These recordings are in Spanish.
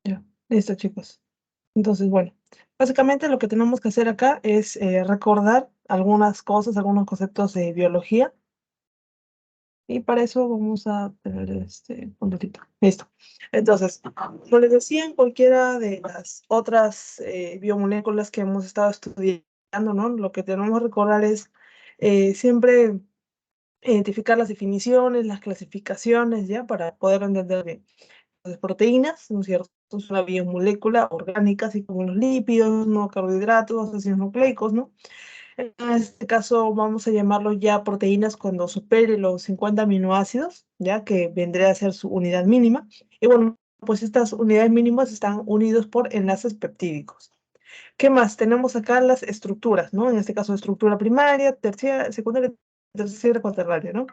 Ya, listo, chicos. Entonces, bueno, básicamente lo que tenemos que hacer acá es recordar algunas cosas, algunos conceptos de biología. Y para eso vamos a tener un ratito. Listo. Entonces, como les decía, en cualquiera de las otras biomoléculas que hemos estado estudiando, ¿no? Lo que tenemos que recordar es siempre identificar las definiciones, las clasificaciones, ¿ya? Para poder entender bien. Las proteínas, ¿no es cierto? Es una biomolécula orgánica, así como los lípidos, ¿no? Carbohidratos, ácidos nucleicos, ¿no? En este caso vamos a llamarlo ya proteínas cuando supere los 50 aminoácidos, ya que vendría a ser su unidad mínima. Y bueno, pues estas unidades mínimas están unidos por enlaces peptídicos. ¿Qué más? Tenemos acá las estructuras, ¿no? En este caso, estructura primaria, terciaria, secundaria, terciaria, cuaternaria, ¿no?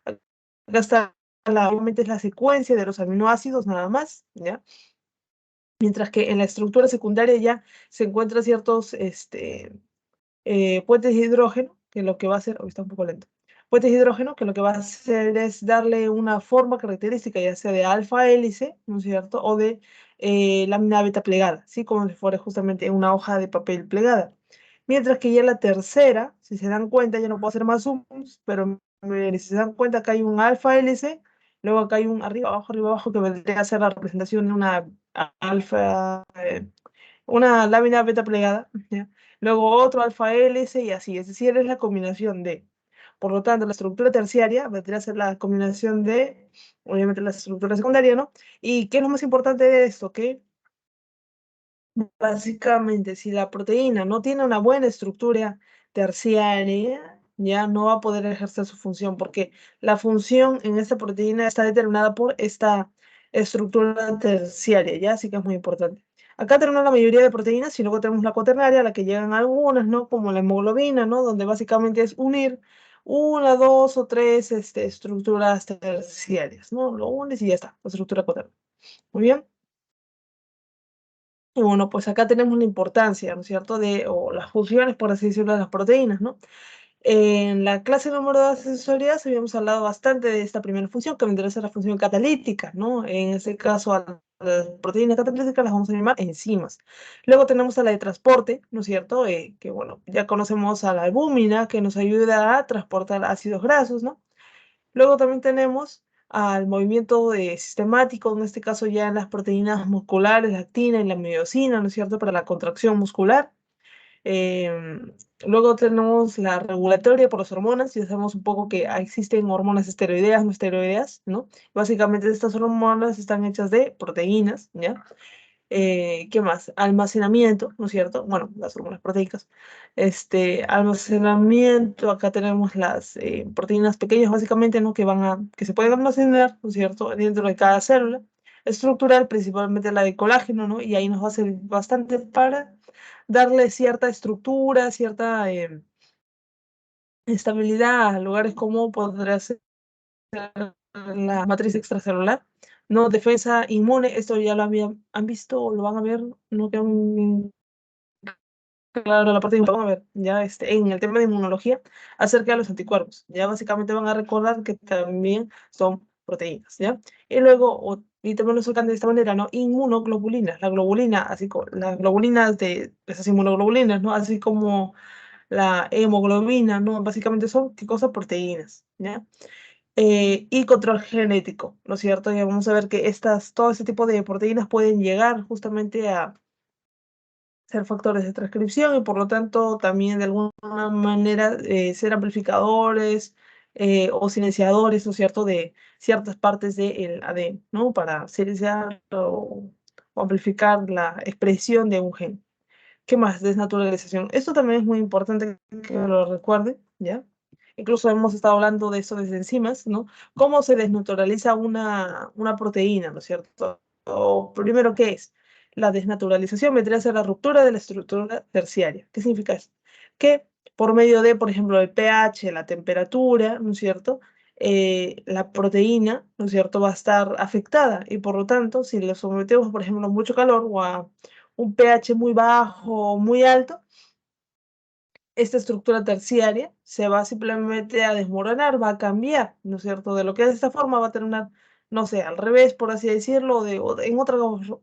Acá está, obviamente es la secuencia de los aminoácidos nada más, ¿ya? Mientras que en la estructura secundaria ya se encuentran ciertos puentes de hidrógeno, que lo que va a hacer, hoy está un poco lento, puentes de hidrógeno, que lo que va a hacer es darle una forma característica, ya sea de alfa hélice, ¿no es cierto? O de lámina beta plegada, ¿sí? Como si fuera justamente una hoja de papel plegada. Mientras que ya la tercera, si se dan cuenta, ya no puedo hacer más zooms, pero si se dan cuenta, acá hay un alfa hélice, luego acá hay un arriba, abajo, que vendría a ser la representación de una alfa, una lámina beta plegada, ¿ya? Luego otro alfa hélice y así, es decir, es la combinación de. Por lo tanto, la estructura terciaria vendría a ser la combinación de, obviamente, la estructura secundaria, ¿no? ¿Y qué es lo más importante de esto? Que básicamente, si la proteína no tiene una buena estructura terciaria, ya no va a poder ejercer su función, porque la función en esta proteína está determinada por esta estructura terciaria, ¿ya? Así que es muy importante. Acá tenemos la mayoría de proteínas y luego tenemos la cuaternaria, a la que llegan algunas, ¿no? Como la hemoglobina, ¿no? Donde básicamente es unir una, dos o tres estructuras terciarias, ¿no? Lo unes y ya está, la estructura cuaternaria. Muy bien. Y bueno, pues acá tenemos la importancia, ¿no es cierto?, o las funciones, por así decirlo, de las proteínas, ¿no? En la clase número 2 de sensorialidad habíamos hablado bastante de esta primera función, que vendría a ser la función catalítica, ¿no? En este caso, a las proteínas catalíticas las vamos a llamar enzimas. Luego tenemos a la de transporte, ¿no es cierto? Que bueno, ya conocemos a la albúmina, que nos ayuda a transportar ácidos grasos, ¿no? Luego también tenemos al movimiento sistemático, en este caso ya en las proteínas musculares, la actina y la miosina, ¿no es cierto?, para la contracción muscular. Luego tenemos la regulatoria por las hormonas, y sabemos un poco que existen hormonas esteroideas, no esteroideas, ¿no? Básicamente estas hormonas están hechas de proteínas, ¿ya? ¿Qué más? Almacenamiento, ¿no es cierto? Bueno, las hormonas proteicas. Almacenamiento, acá tenemos las proteínas pequeñas, básicamente, ¿no? Que se pueden almacenar, ¿no es cierto?, dentro de cada célula. Estructural, principalmente la de colágeno, ¿no? Y ahí nos va a servir bastante para darle cierta estructura, cierta estabilidad a lugares como podría ser la matriz extracelular, ¿no? Defensa inmune, esto ya lo han visto o lo van a ver, no queda muy claro la parte de vamos a ver, ya en el tema de inmunología, acerca de los anticuerpos, ya básicamente van a recordar que también son proteínas, ¿ya? Y luego, y también lo sacan de esta manera, ¿no? Inmunoglobulinas, la globulina, así como las globulinas de esas inmunoglobulinas, ¿no? Así como la hemoglobina, ¿no? Básicamente son, ¿qué cosas? Proteínas, ¿ya? Y control genético, ¿no es cierto? Ya vamos a ver que todo ese tipo de proteínas pueden llegar justamente a ser factores de transcripción y por lo tanto también de alguna manera ser amplificadores o silenciadores, ¿no es cierto?, de ciertas partes del ADN, ¿no? Para silenciar o amplificar la expresión de un gen. ¿Qué más? Desnaturalización. Esto también es muy importante que lo recuerde, ¿ya? Incluso hemos estado hablando de eso desde enzimas, ¿no? ¿Cómo se desnaturaliza una proteína, ¿no es cierto? O primero, ¿qué es? La desnaturalización vendría a ser la ruptura de la estructura terciaria. ¿Qué significa esto? Que por medio de, por ejemplo, el pH, la temperatura, ¿no es cierto?, la proteína, ¿no es cierto?, va a estar afectada y por lo tanto, si le sometemos, por ejemplo, a mucho calor o a un pH muy bajo o muy alto, esta estructura terciaria se va simplemente a desmoronar, va a cambiar, ¿no es cierto? De lo que es de esta forma va a terminar no sé, al revés, por así decirlo, en otra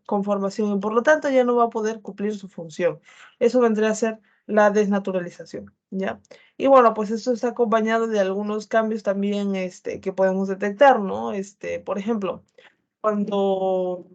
conformación, y por lo tanto ya no va a poder cumplir su función. Eso vendría a ser la desnaturalización, ¿ya? Y bueno, pues esto está acompañado de algunos cambios también, que podemos detectar, ¿no? Por ejemplo, cuando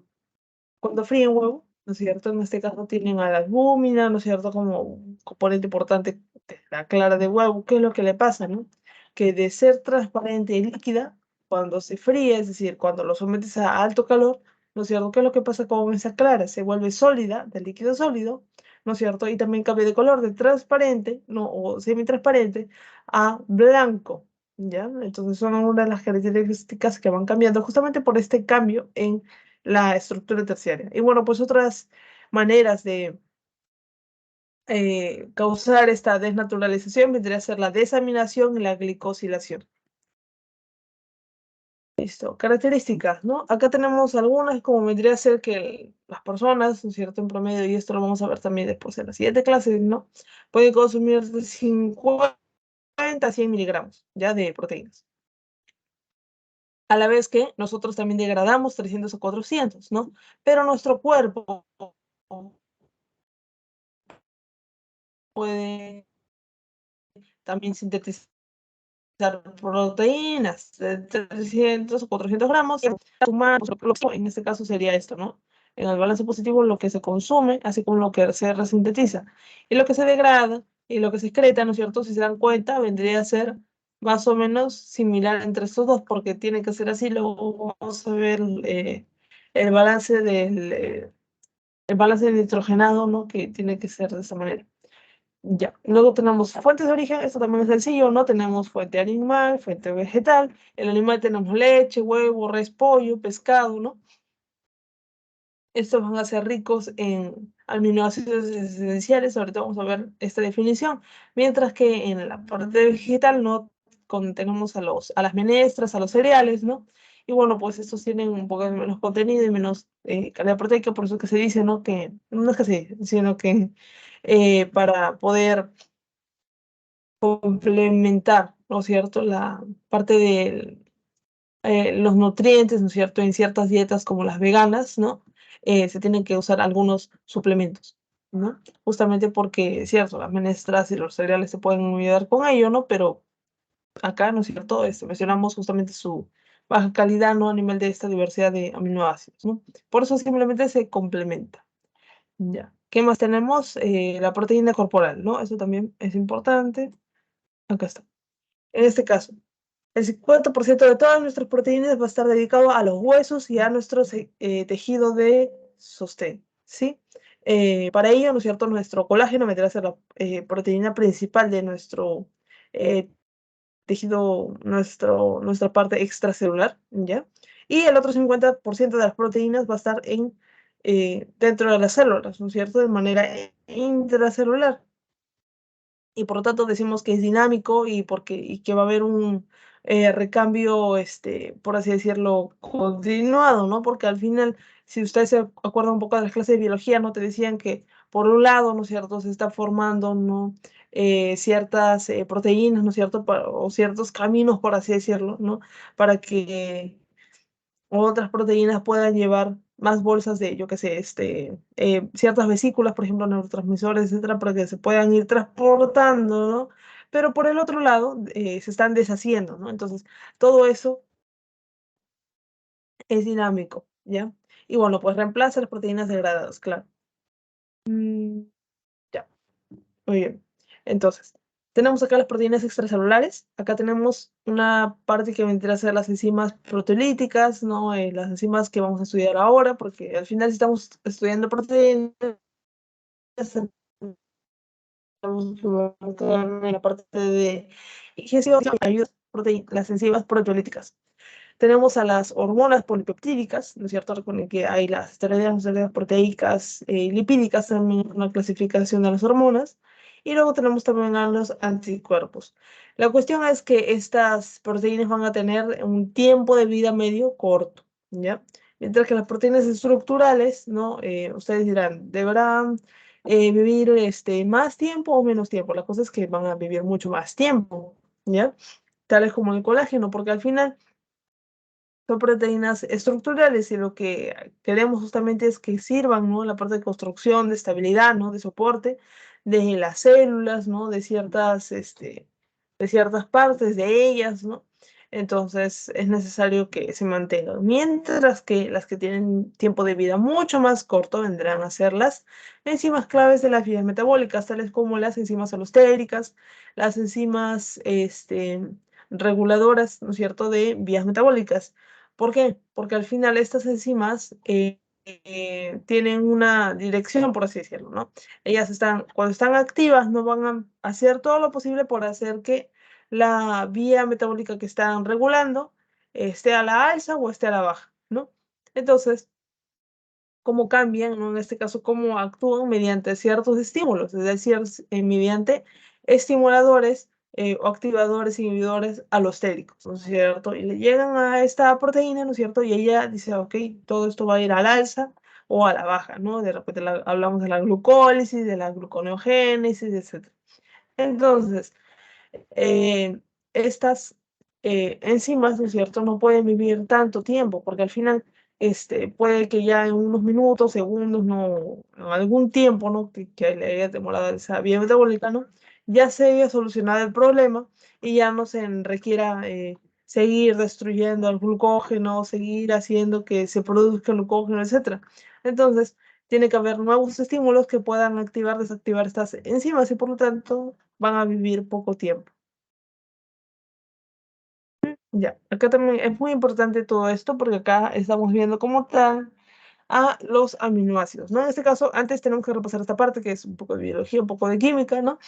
fríen huevo, ¿no es cierto? En este caso tienen a la albúmina, ¿no es cierto? Como un componente importante de la clara de huevo. ¿Qué es lo que le pasa, no? Que de ser transparente y líquida, cuando se fríe, es decir, cuando lo sometes a alto calor, ¿no es cierto? ¿Qué es lo que pasa con esa clara? Se vuelve sólida, de líquido sólido, ¿no es cierto? Y también cambia de color de transparente, ¿no? O semitransparente a blanco, ¿ya? Entonces son una de las características que van cambiando justamente por este cambio en la estructura terciaria. Y bueno, pues otras maneras de causar esta desnaturalización vendría a ser la desaminación y la glicosilación. Listo. Características, ¿no? Acá tenemos algunas, como vendría a ser que las personas, ¿no es cierto?, en promedio, y esto lo vamos a ver también después en la siguiente clase, ¿no? Pueden consumir de 50 a 100 miligramos ya de proteínas. A la vez que nosotros también degradamos 300 o 400, ¿no? Pero nuestro cuerpo puede también sintetizar proteínas de 300 o 400 gramos, sumar, en este caso sería esto, ¿no? En el balance positivo lo que se consume, así como lo que se resintetiza. Y lo que se degrada y lo que se excreta, ¿no es cierto? Si se dan cuenta, vendría a ser más o menos similar entre estos dos, porque tiene que ser así. Luego vamos a ver el balance el balance de nitrogenado, ¿no? Que tiene que ser de esta manera. Ya, luego tenemos fuentes de origen, esto también es sencillo, ¿no? Tenemos fuente animal, fuente vegetal. El animal tenemos leche, huevo, res, pollo, pescado, ¿no? Estos van a ser ricos en aminoácidos esenciales, ahorita vamos a ver esta definición. Mientras que en la parte vegetal, ¿no? Tenemos a las menestras, a los cereales, ¿no? Y bueno, pues estos tienen un poco de menos contenido y menos calidad proteica, por eso que se dice, ¿no? Que, no es que se dice, sino que para poder complementar, ¿no es cierto?, la parte de los nutrientes, ¿no es cierto?, en ciertas dietas como las veganas, ¿no? Se tienen que usar algunos suplementos, ¿no? Justamente porque, es cierto, las menestras y los cereales se pueden ayudar con ello, ¿no? Pero acá, ¿no es cierto?, mencionamos justamente su baja calidad, ¿no? A nivel de esta diversidad de aminoácidos, ¿no? Por eso simplemente se complementa. Ya. ¿Qué más tenemos? La proteína corporal, ¿no? Eso también es importante. Acá está. En este caso, el 50% de todas nuestras proteínas va a estar dedicado a los huesos y a nuestro tejido de sostén, ¿sí? Para ello, ¿no es cierto?, nuestro colágeno vendrá a ser la proteína principal de nuestro eh, tejido, nuestra parte extracelular, ¿ya? Y el otro 50% de las proteínas va a estar dentro de las células, ¿no es cierto?, de manera intracelular. Y por lo tanto decimos que es dinámico y que va a haber un recambio, por así decirlo, continuado, ¿no? Porque al final, si ustedes se acuerdan un poco de las clases de biología, ¿no? Te decían que por un lado, ¿no es cierto?, se está formando, ¿no? Ciertas proteínas, ¿no es cierto?, o ciertos caminos, por así decirlo, ¿no? Para que otras proteínas puedan llevar más bolsas de, yo qué sé, ciertas vesículas, por ejemplo, neurotransmisores, etcétera, para que se puedan ir transportando, ¿no? Pero por el otro lado, se están deshaciendo, ¿no? Entonces, todo eso es dinámico, ¿ya? Y bueno, pues reemplaza las proteínas degradadas, claro. Mm, ya. Muy bien. Entonces, tenemos acá las proteínas extracelulares. Acá tenemos una parte que vendría a ser las enzimas proteolíticas, ¿no? Las enzimas que vamos a estudiar ahora, porque al final si estamos estudiando proteínas, estamos en la parte de ingestión, las enzimas proteolíticas. Tenemos a las hormonas polipeptídicas, ¿no es cierto? Recuerden que hay las esteroideas proteicas, lipídicas, también una clasificación de las hormonas. Y luego tenemos también a los anticuerpos. La cuestión es que estas proteínas van a tener un tiempo de vida medio corto, ¿ya? Mientras que las proteínas estructurales, ¿no? Ustedes dirán, ¿deberán vivir más tiempo o menos tiempo? La cosa es que van a vivir mucho más tiempo, ¿ya? Tales como el colágeno, porque al final son proteínas estructurales y lo que queremos justamente es que sirvan, ¿no? En la parte de construcción, de estabilidad, ¿no? De soporte de las células, ¿no? De ciertas partes de ellas, ¿no? Entonces es necesario que se mantengan. Mientras que las que tienen tiempo de vida mucho más corto vendrán a ser las enzimas claves de las vías metabólicas, tales como las enzimas alostéricas, las enzimas reguladoras, ¿no es cierto?, de vías metabólicas. ¿Por qué? Porque al final estas enzimas tienen una dirección, por así decirlo, ¿no? Ellas cuando están activas, no van a hacer todo lo posible por hacer que la vía metabólica que están regulando esté a la alza o esté a la baja, ¿no? Entonces, cómo cambian, ¿no? En este caso, cómo actúan mediante ciertos estímulos, es decir, mediante estimuladores o activadores, inhibidores alostéricos, ¿no es cierto? Y le llegan a esta proteína, ¿no es cierto? Y ella dice, ok, todo esto va a ir al alza o a la baja, ¿no? De repente hablamos de la glucólisis, de la gluconeogénesis, etc. Entonces, eh, estas enzimas, ¿no es cierto?, no pueden vivir tanto tiempo, porque al final puede que ya en unos minutos, segundos, no, en algún tiempo, ¿no?, que le haya demorado esa vía metabólica, ¿no?, ya se haya solucionado el problema y ya no se requiera seguir destruyendo el glucógeno, seguir haciendo que se produzca el glucógeno, etcétera. Entonces, tiene que haber nuevos estímulos que puedan activar, desactivar estas enzimas y por lo tanto van a vivir poco tiempo. Ya, acá también es muy importante todo esto porque acá estamos viendo como tal a los aminoácidos, ¿no? En este caso, antes tenemos que repasar esta parte que es un poco de biología, un poco de química, ¿no?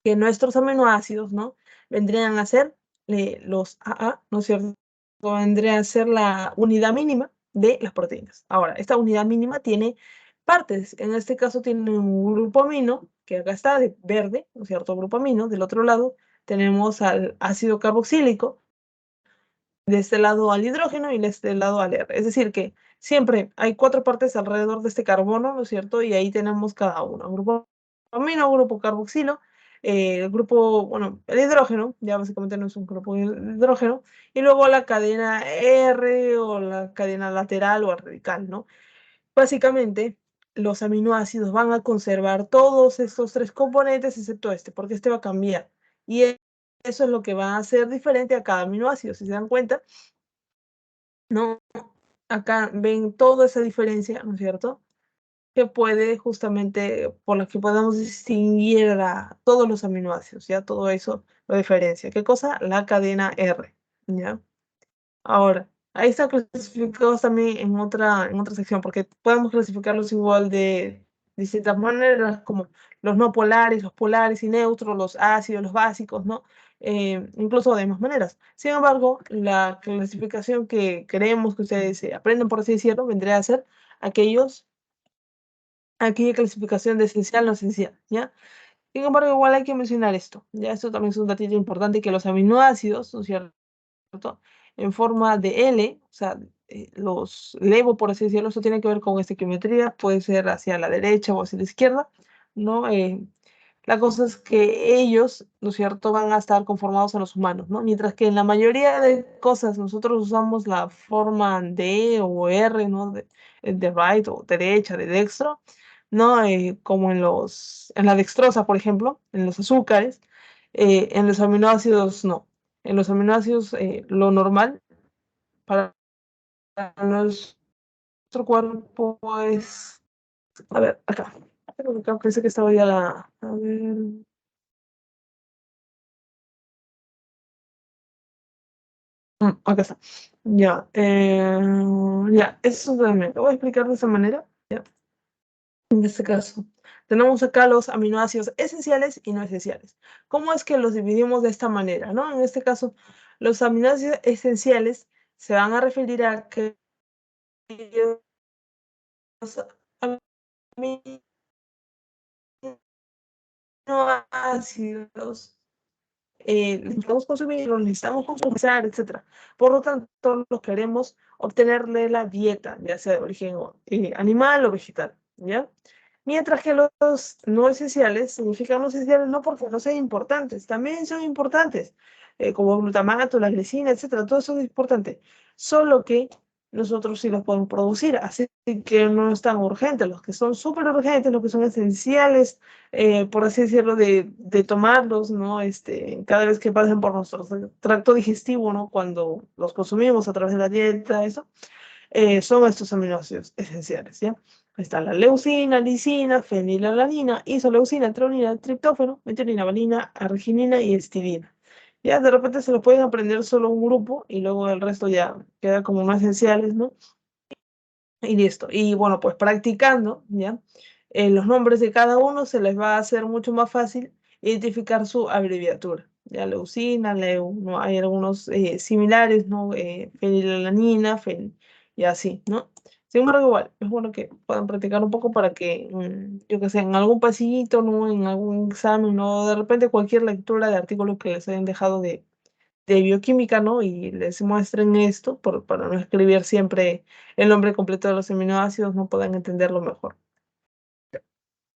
Que nuestros aminoácidos, ¿no? Vendrían a ser los AA, ¿no es cierto? Vendría a ser la unidad mínima de las proteínas. Ahora, esta unidad mínima tiene partes. En este caso tiene un grupo amino, que acá está de verde, ¿no es cierto? Grupo amino. Del otro lado tenemos al ácido carboxílico, de este lado al hidrógeno y de este lado al R. Es decir, que siempre hay 4 partes alrededor de este carbono, ¿no es cierto? Y ahí tenemos cada uno. Grupo amino, grupo carboxilo, el grupo, bueno, el hidrógeno, ya básicamente no es un grupo de hidrógeno, y luego la cadena R o la cadena lateral o radical, ¿no? Básicamente, los aminoácidos van a conservar todos estos 3 componentes, excepto este, porque este va a cambiar. Y eso es lo que va a hacer diferente a cada aminoácido. Si se dan cuenta, ¿no? Acá ven toda esa diferencia, ¿no es cierto? Que puede justamente, por la que podemos distinguir a todos los aminoácidos, ¿ya? Todo eso lo diferencia. ¿Qué cosa? La cadena R, ¿ya? Ahora, ahí están clasificados también en otra sección, porque podemos clasificarlos igual de distintas maneras, como los no polares, los polares y neutros, los ácidos, los básicos, ¿no? Incluso de más maneras. Sin embargo, la clasificación que queremos que ustedes aprendan, por así decirlo, vendría a ser aquellos, aquella clasificación de esencial no esencial, ¿ya? Sin embargo, igual hay que mencionar esto, ¿ya? Esto también es un datito importante, que los aminoácidos, ¿no es cierto?, en forma de L, o sea, los levo, por así decirlo, eso tiene que ver con estequiometría, puede ser hacia la derecha o hacia la izquierda, ¿no? La cosa es que ellos, ¿no es cierto?, van a estar conformados en los humanos, ¿no? Mientras que en la mayoría de cosas nosotros usamos la forma D o R, ¿no? De right o derecha, de dextro, ¿no? Como en la dextrosa, por ejemplo, en los azúcares, en los aminoácidos no. En los aminoácidos, lo normal para nuestro cuerpo es, a ver, acá. Acá pensé que estaba ya a ver. Acá está. Ya, ya, eso también. Lo voy a explicar de esa manera. Ya. En este caso, tenemos acá los aminoácidos esenciales y no esenciales. ¿Cómo es que los dividimos de esta manera, no? En este caso, los aminoácidos esenciales se van a referir a aquellos aminoácidos necesitamos consumir, los necesitamos compensar, etcétera. Por lo tanto, los queremos obtener de la dieta, ya sea de origen animal o vegetal, ¿ya? Mientras que los no esenciales significan no esenciales no porque no sean importantes, también son importantes, como glutamato, la glicina, etcétera. Todo eso es importante. Solo que nosotros sí los podemos producir, así que no es tan urgente. Los que son súper urgentes, los que son esenciales, por así decirlo, de tomarlos, ¿no? Cada vez que pasen por nuestro tracto digestivo, ¿no? Cuando los consumimos a través de la dieta, eso, son estos aminoácidos esenciales, ¿ya? Está la leucina, lisina, fenilalanina, isoleucina, treonina, triptófano, metionina, valina, arginina y histidina. Ya de repente se lo pueden aprender solo un grupo y luego el resto ya queda como más esenciales, ¿no? Y listo. Y bueno, pues practicando, ¿ya? Los nombres de cada uno se les va a hacer mucho más fácil identificar su abreviatura. Ya leucina, ¿no? Hay algunos similares, ¿no? Fenilalanina, y así, ¿no? Sin embargo, igual, es bueno que puedan practicar un poco para que, yo que sé, en algún pasillito, ¿no? En algún examen, ¿no? De repente cualquier lectura de artículos que les hayan dejado de bioquímica, ¿no? Y les muestren esto para no escribir siempre el nombre completo de los aminoácidos, no puedan entenderlo mejor.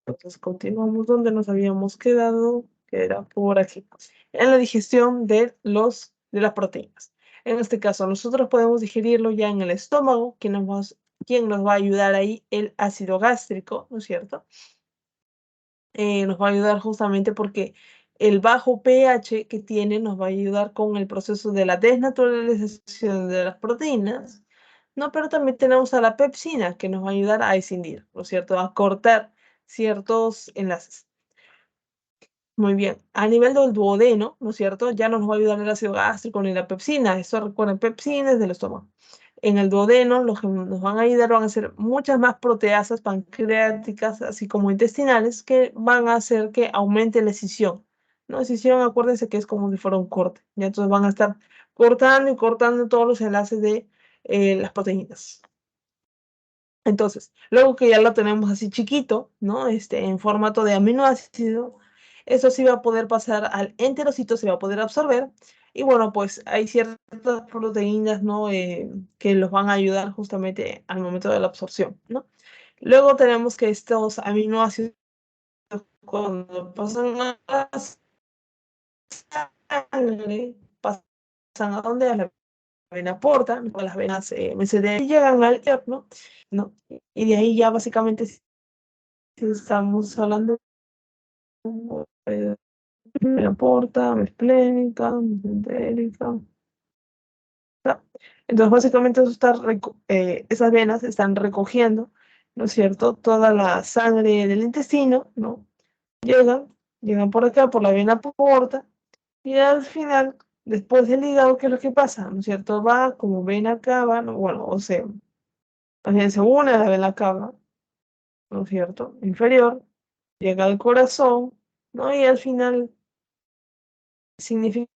Entonces continuamos donde nos habíamos quedado, que era por aquí, en la digestión de las proteínas. En este caso, nosotros podemos digerirlo ya en el estómago, quien nos va a ayudar ahí, el ácido gástrico, ¿no es cierto? Nos va a ayudar justamente porque el bajo pH que tiene nos va a ayudar con el proceso de la desnaturalización de las proteínas, ¿no? Pero también tenemos a la pepsina que nos va a ayudar a escindir, ¿no es cierto? A cortar ciertos enlaces. Muy bien, a nivel del duodeno, ¿no es cierto? Ya no nos va a ayudar el ácido gástrico ni la pepsina, eso recuerden, pepsina es del estómago. En el duodeno, lo que nos van a ayudar van a ser muchas más proteasas pancreáticas, así como intestinales, que van a hacer que aumente la escisión. ¿No? Escisión, acuérdense que es como si fuera un corte, ¿ya? Entonces van a estar cortando y cortando todos los enlaces de las proteínas. Entonces, luego que ya lo tenemos así chiquito, ¿no? En formato de aminoácido, eso sí va a poder pasar al enterocito, se va a poder absorber. Y bueno, pues hay ciertas proteínas, ¿no? Que los van a ayudar justamente al momento de la absorción, ¿no? Luego tenemos que estos aminoácidos, cuando pasan a la sangre, pasan a donde a la vena porta, ¿no? Las venas mesentérica, y llegan al hierro, ¿no? Y de ahí ya básicamente estamos hablando de vena porta, esplénica, mesentérica. ¿No? Entonces, básicamente eso esas venas están recogiendo, ¿no es cierto?, toda la sangre del intestino, ¿no? Llegan, llegan por acá, por la vena porta, y al final, después del hígado, ¿qué es lo que pasa? ¿No es cierto? Va como vena cava, ¿no? Bueno, o sea, también se une a la vena cava, ¿no es cierto? Inferior, llega al corazón, ¿no? Y al final significa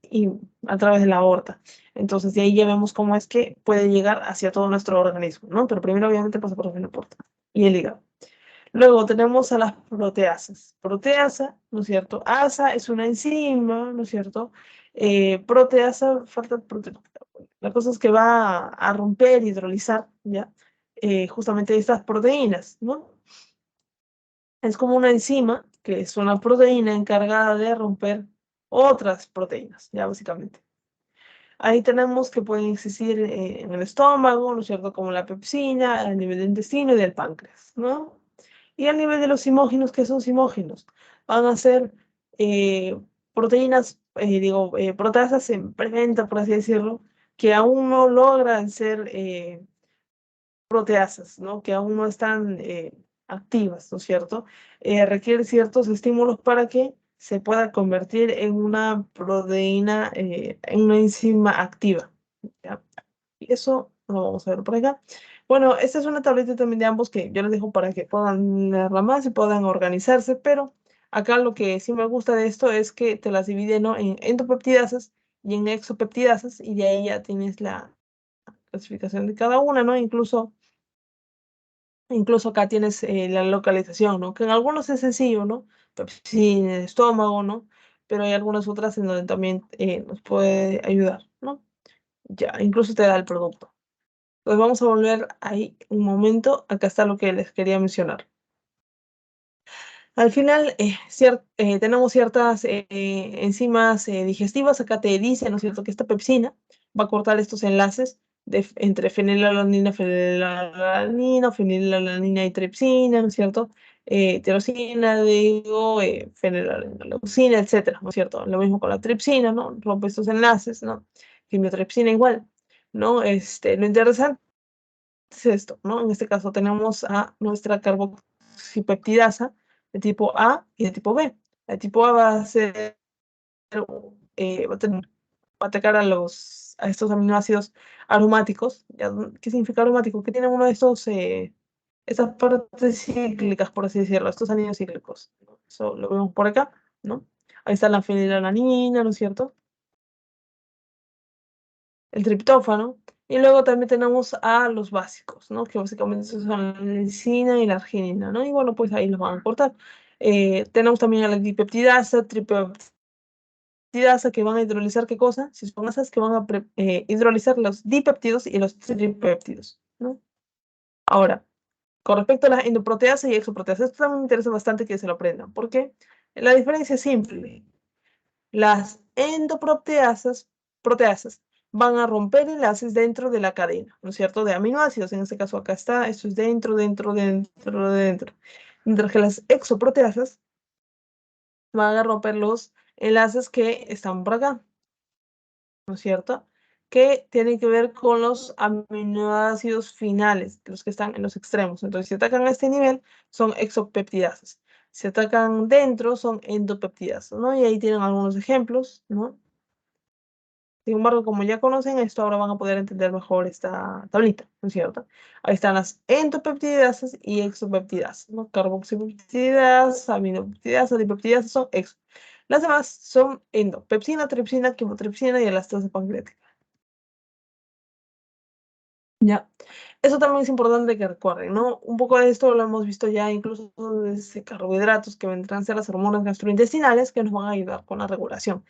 y a través de la aorta. Entonces, de ahí ya vemos cómo es que puede llegar hacia todo nuestro organismo, ¿no? Pero primero, obviamente, pasa por la vena porta y el hígado. Luego tenemos a las proteasas. Proteasa, ¿no es cierto? Asa es una enzima, ¿no es cierto? Proteasa, falta proteína. La cosa es que va a romper, hidrolizar, ¿ya? Justamente estas proteínas, ¿no? Es como una enzima, que es una proteína encargada de romper otras proteínas, ya básicamente. Ahí tenemos que pueden existir en el estómago, ¿no es cierto? Como la pepsina, a nivel del intestino y del páncreas, ¿no? Y a nivel de los simógenos, ¿qué son simógenos? Van a ser eh, proteínas, proteasas en preventa, por así decirlo, que aún no logran ser proteasas, ¿no? Que aún no están activas, ¿no es cierto? Requiere ciertos estímulos para que se pueda convertir en una proteína, en una enzima activa, ¿ya? Y eso lo vamos a ver por acá. Bueno, esta es una tableta también de ambos que yo les dejo para que puedan leerla más y puedan organizarse, pero acá lo que sí me gusta de esto es que te las divide, ¿no? En endopeptidasas y en exopeptidasas, y de ahí ya tienes la clasificación de cada una, ¿no? Incluso acá tienes la localización, ¿no? Que en algunos es sencillo, ¿no? Sí, en el estómago, ¿no? Pero hay algunas otras en donde también nos puede ayudar, ¿no? Ya, incluso te da el producto. Entonces vamos a volver ahí un momento. Acá está lo que les quería mencionar. Al final, tenemos ciertas enzimas digestivas. Acá te dice, ¿no es cierto?, que esta pepsina va a cortar estos enlaces entre fenilalanina y tripsina, ¿no es cierto? Tirosina, digo, fenilalanina, etcétera, ¿no es cierto? Lo mismo con la tripsina, ¿no? Rompe estos enlaces, ¿no? Quimiotripsina igual, ¿no? Lo interesante es esto, ¿no? En este caso tenemos a nuestra carboxipeptidasa de tipo A y de tipo B. El tipo A va a ser, va a atacar a estos aminoácidos aromáticos. ¿Ya? ¿Qué significa aromático? Que tienen uno de estos, estas partes cíclicas, por así decirlo, estos anillos cíclicos. Eso lo vemos por acá, ¿no? Ahí está la fenilalanina, ¿no es cierto? El triptófano, y luego también tenemos a los básicos, ¿no? Que básicamente son la lisina y la arginina, ¿no? Y bueno, pues ahí los van a cortar. Tenemos también a la dipeptidasa, tripeptidasa, que van a hidrolizar, ¿qué cosa? Si son esas que van a hidrolizar los dipeptidos y los tripéptidos, ¿no? Ahora, con respecto a las endoproteasas y exoproteasas, esto también me interesa bastante que se lo aprendan, porque la diferencia es simple. Las proteasas van a romper enlaces dentro de la cadena, ¿no es cierto?, de aminoácidos. En este caso acá está, esto es dentro. Mientras que las exoproteasas van a romper los enlaces que están por acá, ¿no es cierto?, que tienen que ver con los aminoácidos finales, los que están en los extremos. Entonces, si atacan a este nivel, son exopeptidasas. Si atacan dentro, son endopeptidasas, ¿no? Y ahí tienen algunos ejemplos, ¿no? Sin embargo, como ya conocen esto, ahora van a poder entender mejor esta tablita, ¿no es cierto? Ahí están las endopeptidasas y exopeptidasas, ¿no? Carboxipeptidasas, aminopeptidasas, dipeptidasas son exo. Las demás son endo: pepsina, tripsina, quimotripsina y elastasa pancreática. Ya. Eso también es importante que recuerden, ¿no? Un poco de esto lo hemos visto ya incluso desde carbohidratos, que vendrán a ser las hormonas gastrointestinales, que nos van a ayudar con la regulación.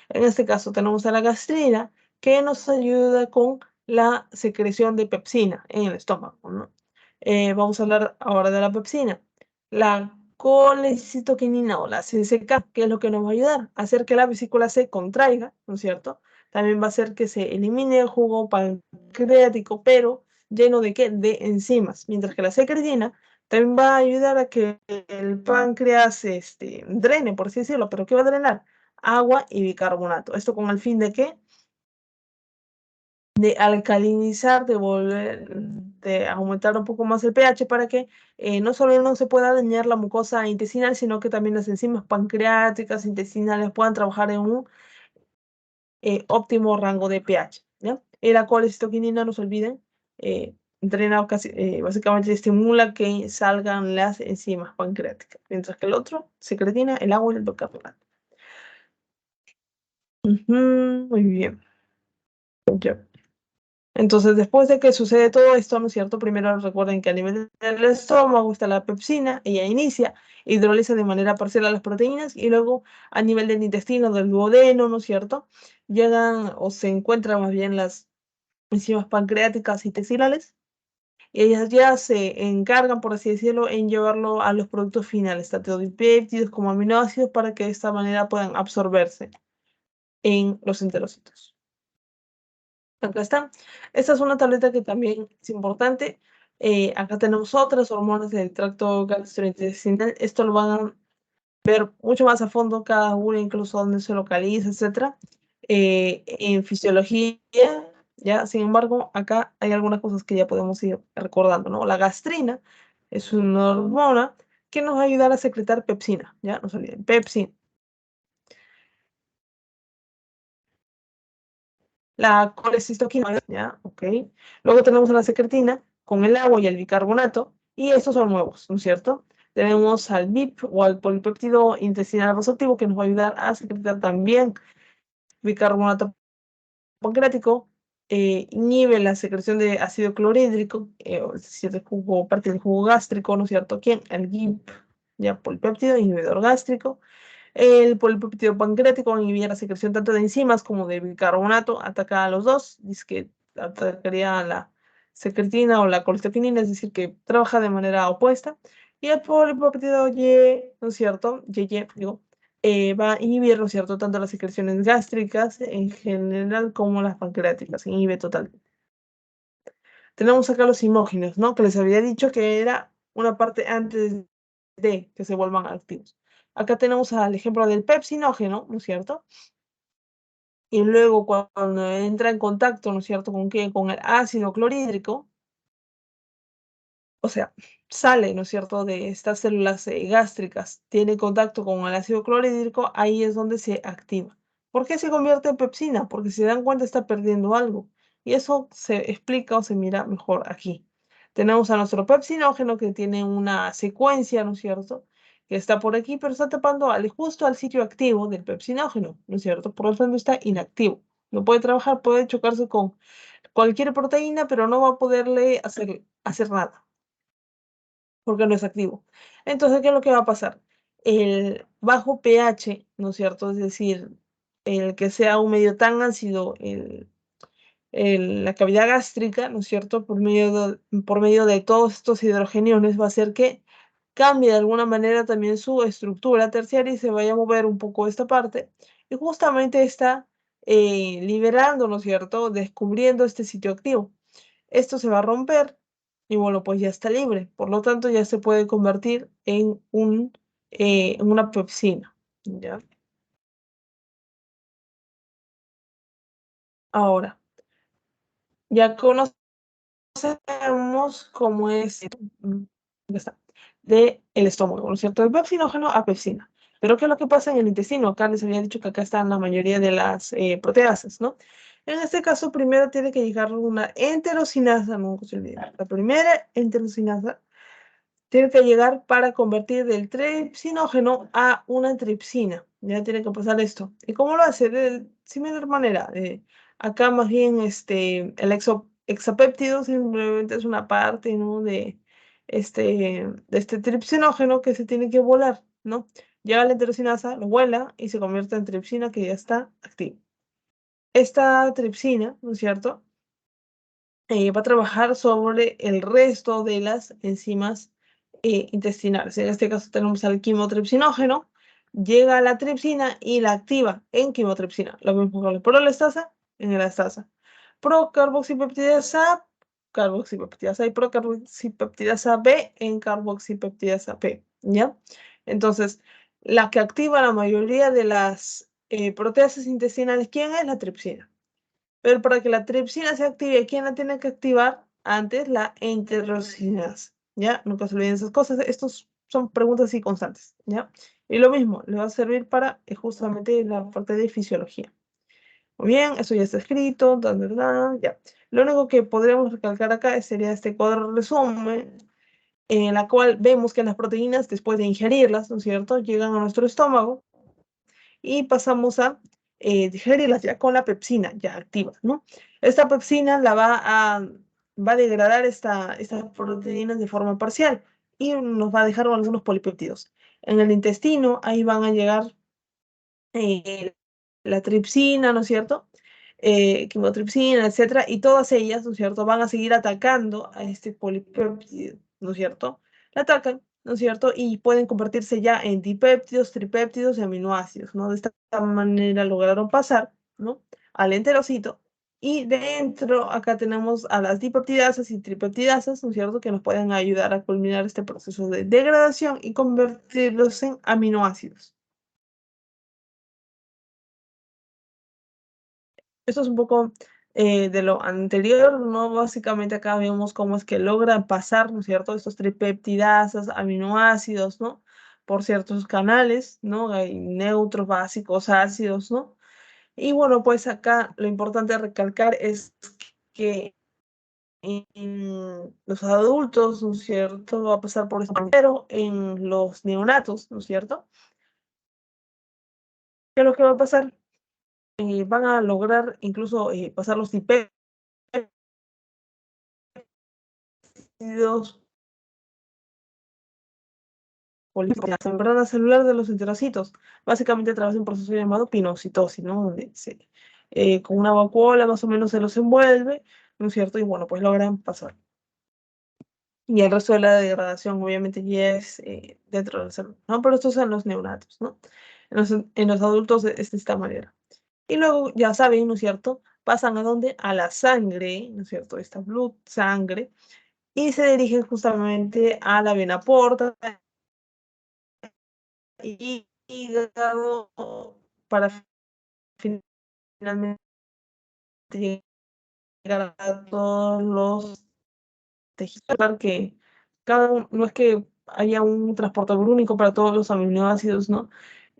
En este caso tenemos a la gastrina, que nos ayuda con la secreción de pepsina en el estómago, ¿no? Vamos a hablar ahora de la pepsina. La colecitoquinina o la CCK, ¿qué es lo que nos va a ayudar? A hacer que la vesícula se contraiga, ¿no es cierto? También va a hacer que se elimine el jugo pancreático, pero lleno de ¿qué? De enzimas. Mientras que la secretina también va a ayudar a que el páncreas drene, por así decirlo. ¿Pero qué va a drenar? Agua y bicarbonato. ¿Esto con el fin de qué? De alcalinizar, de aumentar un poco más el pH para que no solo no se pueda dañar la mucosa intestinal, sino que también las enzimas pancreáticas, intestinales puedan trabajar en un óptimo rango de pH, ¿ya? Y la colecistoquinina, no se olviden, drena básicamente estimula que salgan las enzimas pancreáticas, mientras que el otro, secretina, el agua y el bicarbonato. Muy bien. Ya. Entonces, después de que sucede todo esto, ¿no es cierto? Primero recuerden que a nivel del estómago está la pepsina, ella inicia, hidroliza de manera parcial a las proteínas, y luego a nivel del intestino, del duodeno, ¿no es cierto?, llegan o se encuentran más bien las enzimas pancreáticas y intestinales, y ellas ya se encargan, por así decirlo, en llevarlo a los productos finales, tanto dipéptidos como aminoácidos, para que de esta manera puedan absorberse en los enterocitos. Acá está. Esta es una tableta que también es importante. Acá tenemos otras hormonas del tracto gastrointestinal. Esto lo van a ver mucho más a fondo cada una, incluso dónde se localiza, etcétera, en fisiología, ¿ya? Sin embargo, acá hay algunas cosas que ya podemos ir recordando, ¿no? La gastrina es una hormona que nos va a ayudar a secretar pepsina, ¿ya? No se olviden, pepsina. La colecistoquina, ¿ya? Ok. Luego tenemos la secretina con el agua y el bicarbonato, y estos son nuevos, ¿no es cierto? Tenemos al BIP o al polipéptido intestinal resortivo, que nos va a ayudar a secretar también bicarbonato pancreático, inhibe la secreción de ácido clorhídrico, es decir, parte del jugo gástrico, ¿no es cierto? ¿Quién? El GIP, ya, polipéptido inhibidor gástrico. El polipéptido pancreático inhibía la secreción tanto de enzimas como de bicarbonato, ataca a los dos, dice que atacaría a la secretina o la colecistoquinina, es decir, que trabaja de manera opuesta. Y el polipeptídeo Y, ¿no es cierto? Digo, va a inhibir, ¿no es cierto?, tanto las secreciones gástricas en general como las pancreáticas, inhibe totalmente. Tenemos acá los simógenos, ¿no? Que les había dicho que era una parte antes de que se vuelvan activos. Acá tenemos al ejemplo del pepsinógeno, ¿no es cierto? Y luego cuando entra en contacto, ¿no es cierto?, ¿con qué? Con el ácido clorhídrico, o sea, sale, ¿no es cierto?, de estas células gástricas, tiene contacto con el ácido clorhídrico, ahí es donde se activa. ¿Por qué se convierte en pepsina? Porque si se dan cuenta está perdiendo algo. Y eso se explica o se mira mejor aquí. Tenemos a nuestro pepsinógeno que tiene una secuencia, ¿no es cierto?, que está por aquí, pero está tapando justo al sitio activo del pepsinógeno, ¿no es cierto? Por lo tanto está inactivo. No puede trabajar, puede chocarse con cualquier proteína, pero no va a poderle hacer nada porque no es activo. Entonces, ¿qué es lo que va a pasar? El bajo pH, ¿no es cierto? Es decir, el que sea un medio tan ácido, la cavidad gástrica, ¿no es cierto? Por medio de todos estos hidrogeniones va a hacer que cambie de alguna manera también su estructura terciaria y se vaya a mover un poco esta parte. Y justamente está liberando, ¿no es cierto? Descubriendo este sitio activo. Esto se va a romper y bueno, pues ya está libre. Por lo tanto, ya se puede convertir en una pepsina, ¿ya? Ahora, ya conocemos cómo es, ya está, del estómago, ¿no es cierto? El pepsinógeno a pepsina. Pero ¿qué es lo que pasa en el intestino? Acá les había dicho que acá están la mayoría de las proteasas, ¿no? En este caso, primero tiene que llegar una enterocinasa, nunca se olviden. La primera enterocinasa tiene que llegar para convertir del tripsinógeno a una tripsina. Ya tiene que pasar esto. ¿Y cómo lo hace? De similar manera. Acá más bien el hexapéptido simplemente es una parte, ¿no?, de este tripsinógeno que se tiene que volar, ¿no? Llega la enterocinasa, lo vuela y se convierte en tripsina que ya está activa. Esta tripsina, ¿no es cierto?, va a trabajar sobre el resto de las enzimas intestinales. En este caso tenemos al quimotripsinógeno, llega a la tripsina y la activa en quimotripsina. Lo mismo con la prolestasa en elastasa. Procarboxipeptidasa, carboxipeptidasa y procarboxipeptidasa B en carboxipeptidasa P, ¿ya? Entonces, la que activa la mayoría de las proteasas intestinales, ¿quién es? La tripsina. Pero para que la tripsina se active, ¿quién la tiene que activar? Antes la enterocinasa, ¿ya? Nunca se olviden esas cosas. Estos son preguntas así constantes, ¿ya? Y lo mismo, le va a servir para justamente la parte de fisiología. Muy bien, eso ya está escrito, ya. Lo único que podríamos recalcar acá sería este cuadro de resumen, en la cual vemos que las proteínas, después de ingerirlas, ¿no es cierto?, llegan a nuestro estómago y pasamos a digerirlas ya con la pepsina ya activa, ¿no? Esta pepsina va a degradar estas proteínas de forma parcial y nos va a dejar algunos polipéptidos. En el intestino, ahí van a llegar eh, la tripsina, ¿no es cierto? Quimotripsina, etcétera, y todas ellas, ¿no es cierto?, van a seguir atacando a este polipéptido, ¿no es cierto? La atacan, ¿no es cierto? Y pueden convertirse ya en dipéptidos, tripéptidos y aminoácidos, ¿no? De esta manera lograron pasar, ¿no?, al enterocito. Y dentro, acá tenemos a las dipeptidasas y tripeptidasas, ¿no es cierto?, que nos pueden ayudar a culminar este proceso de degradación y convertirlos en aminoácidos. Esto es un poco de lo anterior, ¿no? Básicamente acá vemos cómo es que logran pasar, ¿no es cierto?, estos tripeptidasas, aminoácidos, ¿no?, por ciertos canales, ¿no? Hay neutros, básicos, ácidos, ¿no? Y bueno, pues acá lo importante recalcar es que en los adultos, ¿no es cierto?, va a pasar por esto, pero en los neonatos, ¿no es cierto?, ¿qué es lo que va a pasar? Van a lograr incluso pasar los dipéptidos la membrana celular de los enterocitos, básicamente a través de un proceso llamado pinocitosis, ¿no? Donde con una vacuola más o menos se los envuelve, ¿no es cierto? Y bueno, pues logran pasar. y el resto de la degradación obviamente ya es dentro del cerebro, ¿no? Pero estos son los neonatos, ¿no? En los adultos es de esta manera. Y luego, ya saben, ¿no es cierto? Pasan a dónde? A la sangre, ¿no es cierto? Esta blood, sangre, y se dirigen justamente a la vena porta y hígado para finalmente llegar a todos los tejidos. Claro que no es que haya un transportador único para todos los aminoácidos, ¿no?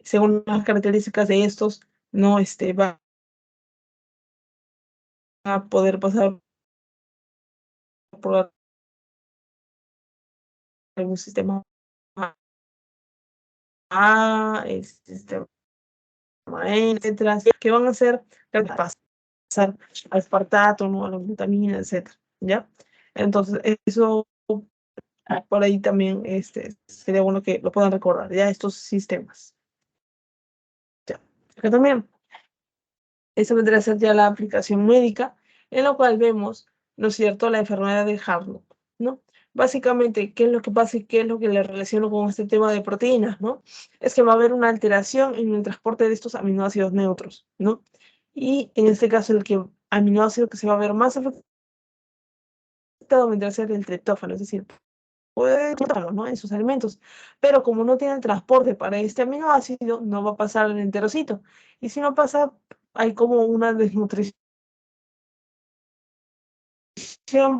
Según las características de estos, no va a poder pasar por algún sistema A, el sistema E, etcétera, que van a ser pasar al espartato, ¿no? A la glutamina, etcétera, ¿ya? Entonces, eso por ahí también sería bueno que lo puedan recordar, ya estos sistemas. Ya. Acá también, esta vendría a ser ya la aplicación médica, en la cual vemos, ¿no es cierto?, la enfermedad de Harlow, ¿no? Básicamente, ¿qué es lo que pasa y qué es lo que le relaciono con este tema de proteínas, ¿no? Es que va a haber una alteración en el transporte de estos aminoácidos neutros, ¿no? Y en este caso, el aminoácido que se va a ver más afectado vendría a ser el triptófano, es decir, puede encontrarlo, ¿no? En sus alimentos, pero como no tiene el transporte para este aminoácido, no va a pasar al enterocito. Y si no pasa, hay como una desnutrición,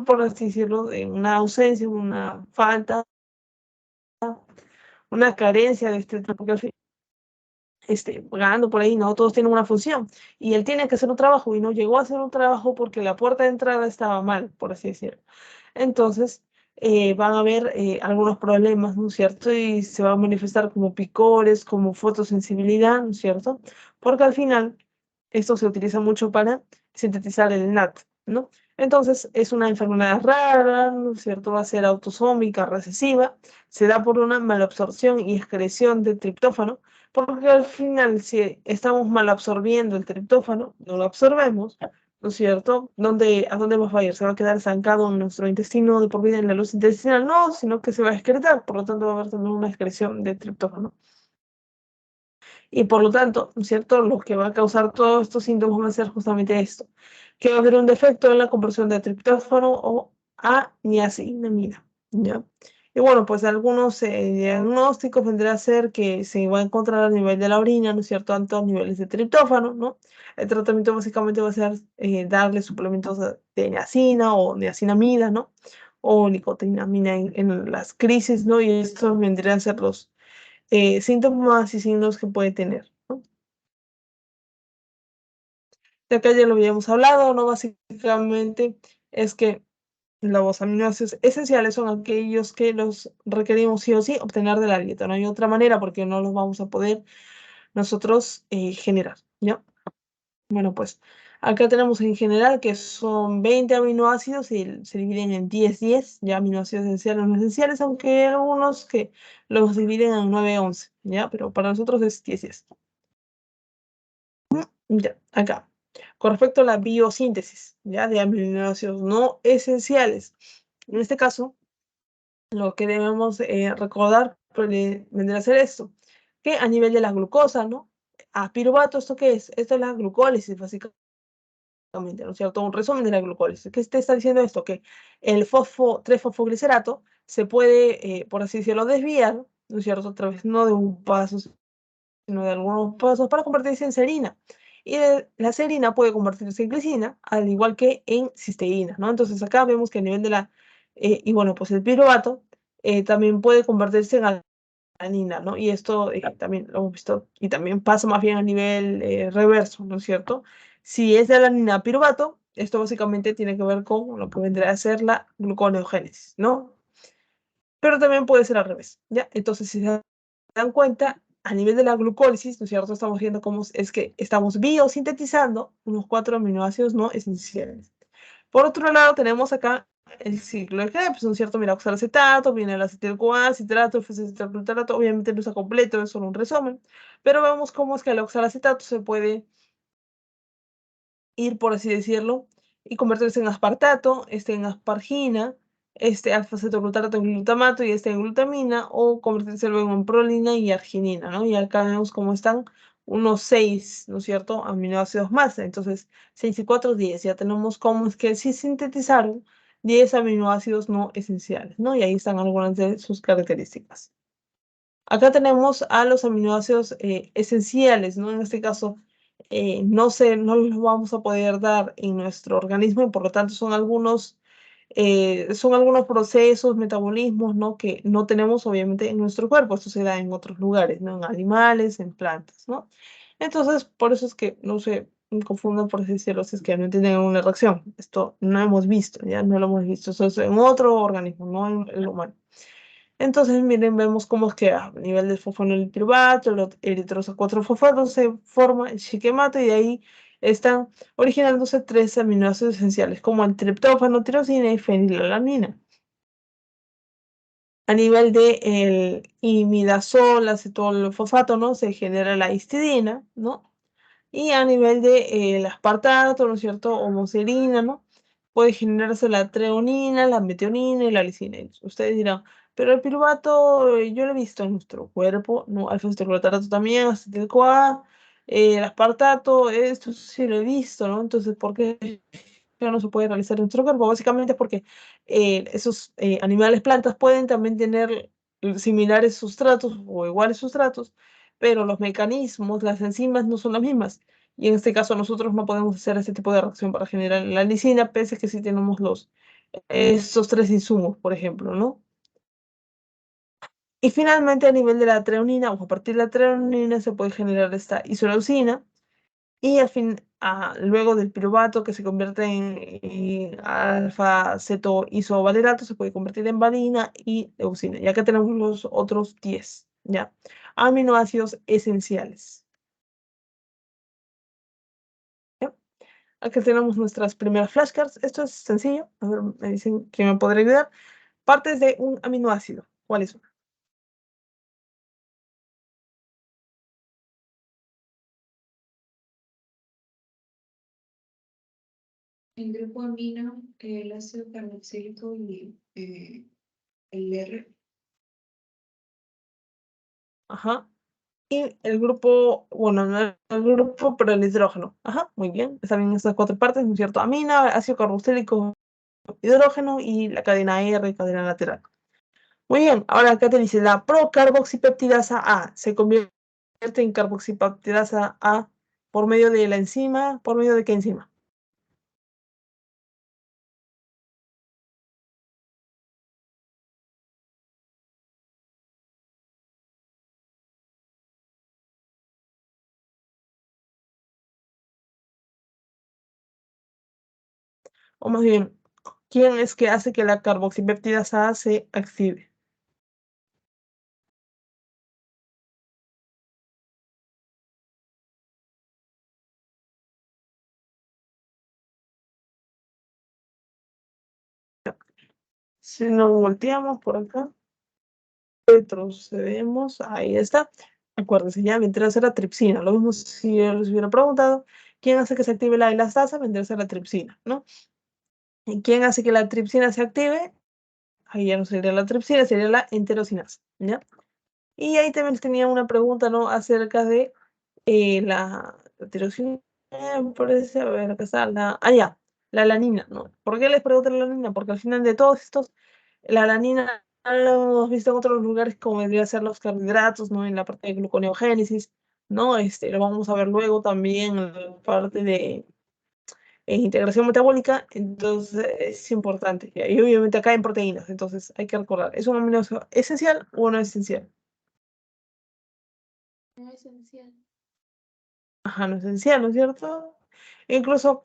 por así decirlo, de una ausencia, una falta, una carencia de este, porque al fin, pagando por ahí, no todos tienen una función, y él tiene que hacer un trabajo y no llegó a hacer un trabajo porque la puerta de entrada estaba mal, por así decirlo. Entonces, van a haber algunos problemas, ¿no es cierto? Y se van a manifestar como picores, como fotosensibilidad, ¿no es cierto? Porque al final esto se utiliza mucho para sintetizar el NAT, ¿no? Entonces, es una enfermedad rara, ¿no es cierto? Va a ser autosómica, recesiva, se da por una malabsorción y excreción de triptófano, porque al final, si estamos mal absorbiendo el triptófano, no lo absorbemos, ¿no es cierto? ¿A dónde va a ir? ¿Se va a quedar estancado en nuestro intestino de por vida en la luz intestinal? No, sino que se va a excretar, por lo tanto va a haber también una excreción de triptófano. Y por lo tanto, ¿no es cierto? Lo que va a causar todos estos síntomas va a ser justamente esto, que va a haber un defecto en la conversión de triptófano o a niacinamida, ¿ya? Y bueno, pues algunos diagnósticos vendrá a ser que se va a encontrar a nivel de la orina, ¿no es cierto? Altos niveles de triptófano, ¿no? El tratamiento básicamente va a ser darle suplementos de niacina o niacinamida, ¿no? O nicotinamina en las crisis, ¿no? Y estos vendrían a ser los síntomas y signos que puede tener, ¿no? De acá ya lo habíamos hablado, ¿no? Básicamente es que los aminoácidos esenciales son aquellos que los requerimos sí o sí obtener de la dieta. No hay otra manera porque no los vamos a poder nosotros generar, ¿ya? Bueno, pues acá tenemos en general que son 20 aminoácidos y se dividen en 10, ya aminoácidos esenciales o no esenciales, aunque hay algunos que los dividen en 9, 11, ¿ya? Pero para nosotros es 10. Ya, acá. Con respecto a la biosíntesis, ¿ya? De aminoácidos no esenciales. En este caso, lo que debemos recordar vendría a ser esto, que a nivel de la glucosa, ¿no? A piruvato, ¿esto qué es? Esto es la glucólisis, básicamente, ¿no es cierto? Un resumen de la glucólisis. ¿Qué te está diciendo esto? Que el 3-fosfoglicerato se puede, por así decirlo, desviar, ¿no es cierto? A través no de un paso, sino de algunos pasos para convertirse en serina. Y la serina puede convertirse en glicina, al igual que en cisteína, ¿no? Entonces acá vemos que a nivel de y bueno, pues el piruvato también puede convertirse en alanina, ¿no? Y esto también lo hemos visto, y también pasa más bien a nivel reverso, ¿no es cierto? Si es de alanina a piruvato, esto básicamente tiene que ver con lo que vendrá a ser la gluconeogénesis, ¿no? Pero también puede ser al revés, ¿ya? Entonces, si se dan cuenta, a nivel de la glucólisis, ¿no es cierto? Estamos viendo cómo es que estamos biosintetizando unos 4 aminoácidos no esenciales. Por otro lado, tenemos acá el ciclo de Krebs, ¿no es cierto? Mira, oxalacetato, viene el acetil-CoA, citrato, F-acetilglutarato, obviamente no está completo, es solo un resumen, pero vemos cómo es que el oxalacetato se puede ir, por así decirlo, y convertirse en aspartato, en aspargina, alfa-cetoglutarato en glutamato y en glutamina, o convertirse luego en prolina y arginina, ¿no? Y acá vemos cómo están unos 6, ¿no es cierto?, aminoácidos más. Entonces, 6 y 4, 10. Ya tenemos cómo es que sí sintetizaron 10 aminoácidos no esenciales, ¿no? Y ahí están algunas de sus características. Acá tenemos a los aminoácidos esenciales, ¿no? En este caso, no los vamos a poder dar en nuestro organismo y por lo tanto son algunos procesos, metabolismos, ¿no? Que no tenemos obviamente en nuestro cuerpo. Esto se da en otros lugares, ¿no? En animales, en plantas, ¿no? Entonces, por eso es que no se confundan, por así decirlo, si es que no entienden una reacción. Esto no hemos visto, ya no lo hemos visto. Eso es en otro organismo, no en el humano. Entonces, miren, vemos cómo es que a nivel del fosfonilpiruvato, el eritrosa 4-fosfato, se forma el shiquemato y de ahí están originándose 3 aminoácidos esenciales, como el triptófano, tirosina y fenilalanina. A nivel del imidazol, acetol fosfato, ¿no? Se genera la histidina, ¿no? Y a nivel del aspartato, ¿no es cierto? Homoserina, ¿no? Puede generarse la treonina, la metionina y la lisina. Y ustedes dirán, pero el piruvato yo lo he visto en nuestro cuerpo, ¿no? Alfa-cetoglutarato también, acetil-CoA, el aspartato, esto sí lo he visto, ¿no? Entonces, ¿por qué ya no se puede realizar en nuestro cuerpo? Básicamente porque esos animales, plantas, pueden también tener similares sustratos o iguales sustratos, pero los mecanismos, las enzimas no son las mismas. Y en este caso nosotros no podemos hacer este tipo de reacción para generar la lisina, pese a que sí tenemos estos 3 insumos, por ejemplo, ¿no? Y finalmente, a nivel de la treonina, o a partir de la treonina, se puede generar esta isoleucina, y luego del piruvato, que se convierte en alfa-cetoisovalerato, se puede convertir en valina y leucina. Y acá tenemos los otros 10, ¿ya? Aminoácidos esenciales. ¿Ya? Aquí tenemos nuestras primeras flashcards. Esto es sencillo. A ver, me dicen que me podrá ayudar. Partes de un aminoácido. ¿Cuáles son? El grupo amino, el ácido carboxílico y el R. Ajá. Y el grupo, bueno, no el grupo, pero el hidrógeno. Ajá, muy bien. Están bien estas 4 partes, ¿no es cierto? Amina, ácido carboxílico, hidrógeno y la cadena R, cadena lateral. Muy bien, ahora acá te dice la procarboxipeptidasa A se convierte en carboxipeptidasa A por medio de la enzima. ¿Por medio de qué enzima? O más bien, ¿quién es que hace que la carboxipeptidasa A se active? Si nos volteamos por acá, retrocedemos, ahí está. Acuérdense, ya vendría a ser la tripsina. Lo mismo si les hubiera preguntado, ¿quién hace que se active la elastasa? Vendría a ser la tripsina, ¿no? ¿Y quién hace que la tripsina se active? Ahí ya no sería la tripsina, sería la enterosinasa, ¿ya? Y ahí también tenía una pregunta, ¿no? Acerca de la tirosina, me parece, a ver, acá está, ya, la alanina, ¿no? ¿Por qué les pregunto la alanina? Porque al final de todos estos, la alanina lo hemos visto en otros lugares como vendría a ser los carbohidratos, ¿no? En la parte de gluconeogénesis, ¿no? Lo vamos a ver luego también en la parte de integración metabólica, entonces es importante. Y obviamente acá en proteínas, entonces hay que recordar, ¿es un aminoácido esencial o no esencial? No esencial. Ajá, no esencial, ¿no es cierto? Incluso,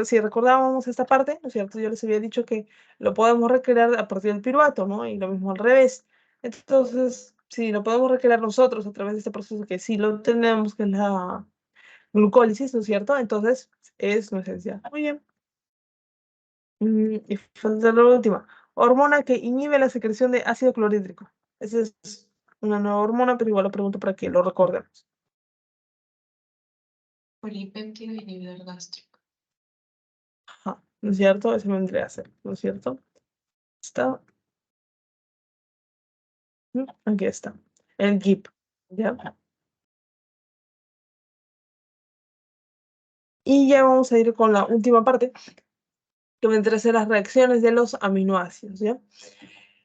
si recordábamos esta parte, ¿no es cierto? Yo les había dicho que lo podemos recrear a partir del piruvato, ¿no? Y lo mismo al revés. Entonces, si lo podemos recrear nosotros a través de este proceso que sí lo tenemos, que es la glucólisis, ¿no es cierto? Entonces, es no esencial. Muy bien. Y falta la última. Hormona que inhibe la secreción de ácido clorhídrico. Esa es una nueva hormona, pero igual lo pregunto para que lo recordemos. Polipéptido inhibidor gástrico. Ajá, ¿no es cierto? Eso vendría a ser, ¿no es cierto? está. Aquí está. El GIP. ¿Ya? Y ya vamos a ir con la última parte, que vendrá a ser las reacciones de los aminoácidos, ¿ya?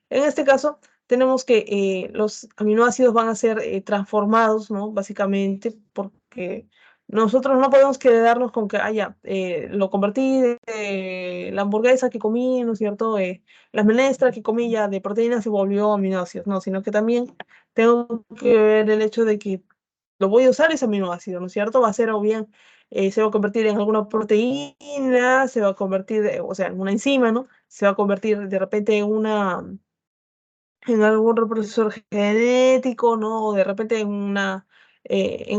En este caso, tenemos que los aminoácidos van a ser transformados, ¿no? Básicamente, porque nosotros no podemos quedarnos con que, lo convertí de la hamburguesa que comí, ¿no es cierto? La menestra que comí ya de proteínas se volvió aminoácidos, no, sino que también tengo que ver el hecho de que lo voy a usar ese aminoácido, ¿no es cierto? Va a ser o bien, se va a convertir en alguna proteína, se va a convertir, o sea, en una enzima, ¿no? Se va a convertir de repente en algún represor genético, ¿no? O de repente en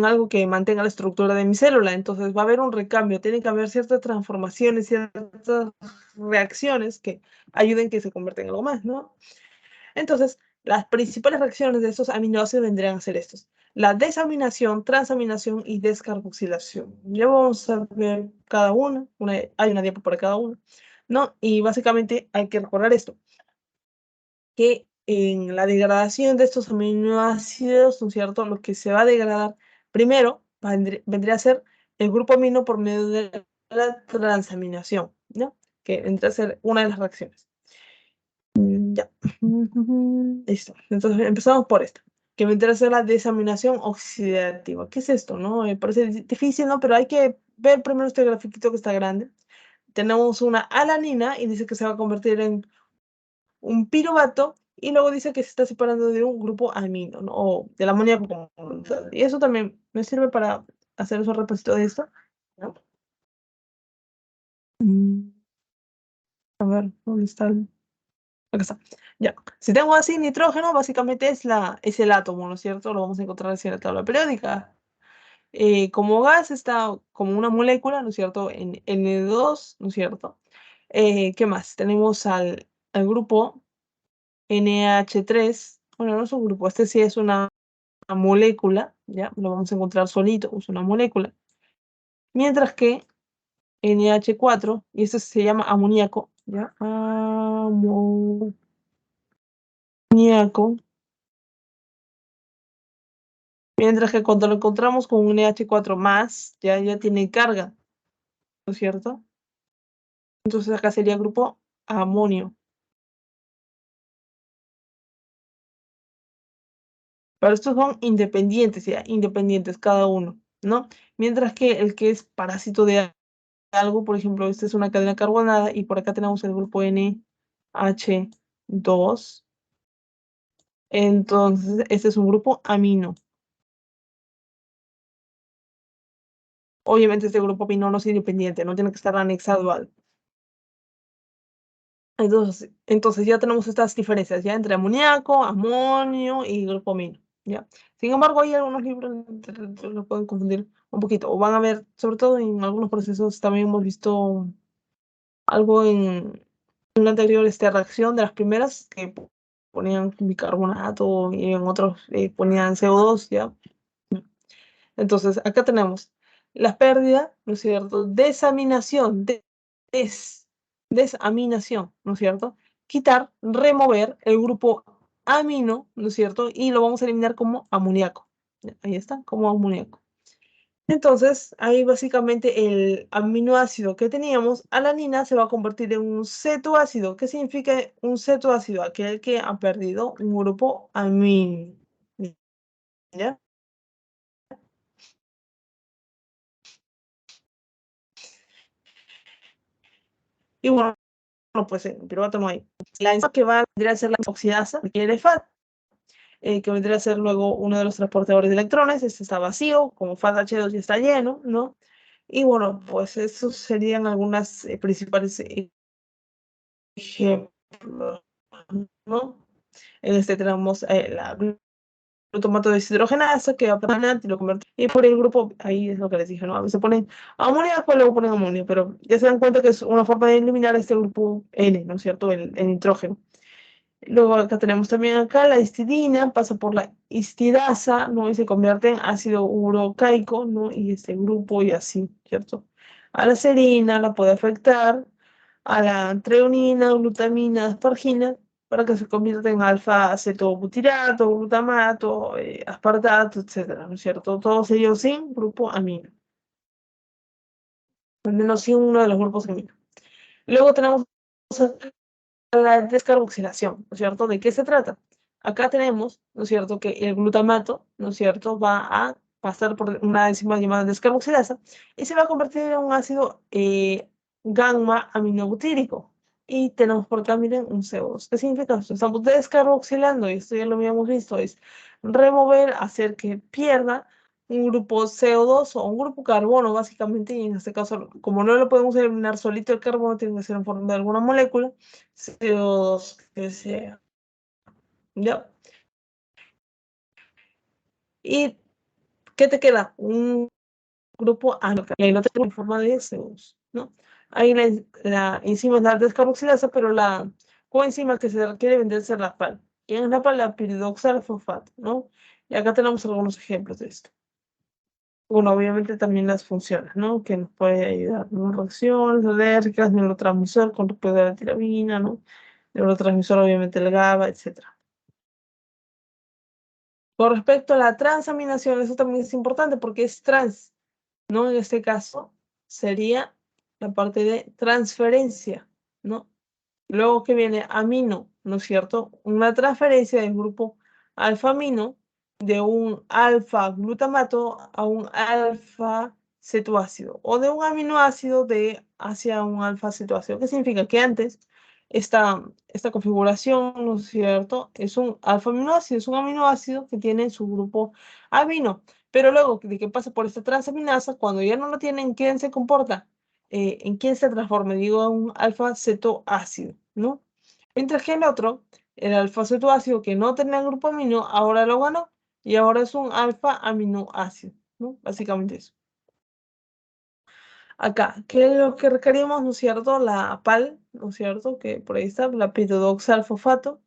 algo que mantenga la estructura de mi célula. Entonces va a haber un recambio, tiene que haber ciertas transformaciones, ciertas reacciones que ayuden que se convierta en algo más, ¿no? Entonces, las principales reacciones de estos aminoácidos vendrían a ser estos: la desaminación, transaminación y descarboxilación. Ya vamos a ver cada una hay una diapo para cada una, ¿no? Y básicamente hay que recordar esto, que en la degradación de estos aminoácidos, ¿no es cierto? Lo que se va a degradar primero vendría a ser el grupo amino por medio de la transaminación, ¿no? Que vendría a ser una de las reacciones. Ya. Listo. Entonces empezamos por esta, que vendrá a ser la desaminación oxidativa. ¿Qué es esto, no? Parece difícil, ¿no? Pero hay que ver primero este grafiquito que está grande. Tenemos una alanina y dice que se va a convertir en un piruvato, y luego dice que se está separando de un grupo amino, ¿no? O del amoníaco como tal. Y eso también me sirve para hacer esos repasitos de esto, ¿no? A ver, ¿dónde está acá está. Ya. Si tengo así nitrógeno, básicamente es el átomo, ¿no es cierto? Lo vamos a encontrar así en la tabla periódica. Como gas está como una molécula, ¿no es cierto? En N2, ¿no es cierto? ¿Qué más? Tenemos al grupo NH3. Bueno, no es un grupo, este sí es una molécula, ¿ya? Lo vamos a encontrar solito, es una molécula. Mientras que NH4, y esto se llama amoníaco, ¿ya? Amoníaco. Mientras que cuando lo encontramos con un NH4 más, ya tiene carga, ¿no es cierto? Entonces acá sería grupo amonio. Pero estos son independientes, ¿ya? Independientes cada uno, ¿no? Mientras que el que es parásito de algo, por ejemplo, esta es una cadena carbonada y por acá tenemos el grupo NH2. Entonces, este es un grupo amino. Obviamente este grupo amino no es independiente, no tiene que estar anexado al. Entonces ya tenemos estas diferencias, ¿ya? Entre amoníaco, amonio y grupo amino, ¿ya? Sin embargo, hay algunos libros que lo pueden confundir un poquito, o van a ver, sobre todo en algunos procesos, también hemos visto algo en una anterior reacción de las primeras, que ponían bicarbonato y en otros ponían CO2, ¿ya? Entonces, acá tenemos la pérdida, ¿no es cierto? Desaminación, desaminación, ¿no es cierto? Quitar, remover el grupo amino, ¿no es cierto? Y lo vamos a eliminar como amoníaco. Ahí está, como amoníaco. Entonces, ahí básicamente el aminoácido que teníamos, alanina, se va a convertir en un cetoácido. ¿Qué significa un cetoácido? Aquel que ha perdido un grupo amino. ¿Ya? Y bueno, pues en piruvato no hay. La enzima que va a vendría a ser la oxidasa, que quiere FAT, que vendría a ser luego uno de los transportadores de electrones. Este está vacío, como FAT-H2 ya está lleno, ¿no? Y bueno, pues esos serían algunas principales ejemplos, ¿no? En este tenemos la glutamato deshidrogenasa, que va a y lo convierte. Y por el grupo, ahí es lo que les dije, ¿no? A veces ponen amoníaco, luego ponen amonio, pero ya se dan cuenta que es una forma de eliminar este grupo N, ¿no es cierto? El nitrógeno. Luego acá tenemos también acá la histidina, pasa por la histidasa, ¿no? Y se convierte en ácido urocaico, ¿no? Y este grupo y así, ¿cierto? A la serina la puede afectar, a la treonina, glutamina, aspargina, para que se convierta en alfa-acetobutirato, glutamato, aspartato, etcétera, ¿no es cierto? Todos ellos sin grupo amino, al menos sin uno de los grupos amino. Luego tenemos la descarboxilación, ¿no es cierto? ¿De qué se trata? Acá tenemos, ¿no es cierto?, que el glutamato, ¿no es cierto?, va a pasar por una enzima llamada descarboxilasa y se va a convertir en un ácido gamma aminobutírico. Y tenemos por acá, miren, un CO2. ¿Qué significa esto? Estamos descarboxilando, y esto ya lo habíamos visto, es remover, hacer que pierda un grupo CO2 o un grupo carbono, básicamente, y en este caso, como no lo podemos eliminar solito el carbono, tiene que ser en forma de alguna molécula, CO2 que sea. ¿Ya? ¿Y qué te queda? Un grupo anónico. Y ahí no tenemos en forma de CO2, ¿no? Ahí la enzima es la descarboxilasa, pero la coenzima que se requiere venderse es la PAL. ¿Quién es la PAL? La piridoxalfosfato, ¿no? Y acá tenemos algunos ejemplos de esto. Bueno, obviamente también las funciones, ¿no? Que nos puede ayudar, ¿no? Reacciones alérgicas, neurotransmisor con respecto a la tiramina, ¿no? Neurotransmisor, obviamente el GABA, etcétera. Con respecto a la transaminación, eso también es importante porque es trans, ¿no? En este caso sería la parte de transferencia, ¿no? Luego que viene amino, ¿no es cierto? Una transferencia del grupo alfa-amino de un alfa-glutamato a un alfa-cetoácido o de un aminoácido hacia un alfa-cetoácido. ¿Qué significa? Que antes esta configuración, ¿no es cierto? Es un alfa-aminoácido, es un aminoácido que tiene su grupo amino. Pero luego de que pasa por esta transaminasa, cuando ya no lo tienen, ¿quién se comporta? ¿En quién se transforma? Digo, un alfa-cetoácido, ¿no? Mientras que el otro, el alfa-cetoácido que no tenía grupo amino, ahora lo ganó y ahora es un alfa-aminoácido, ¿no? Básicamente eso. Acá, ¿qué es lo que requerimos, no es cierto? La PAL, ¿no es cierto? Que por ahí está, la piridoxalfosfato,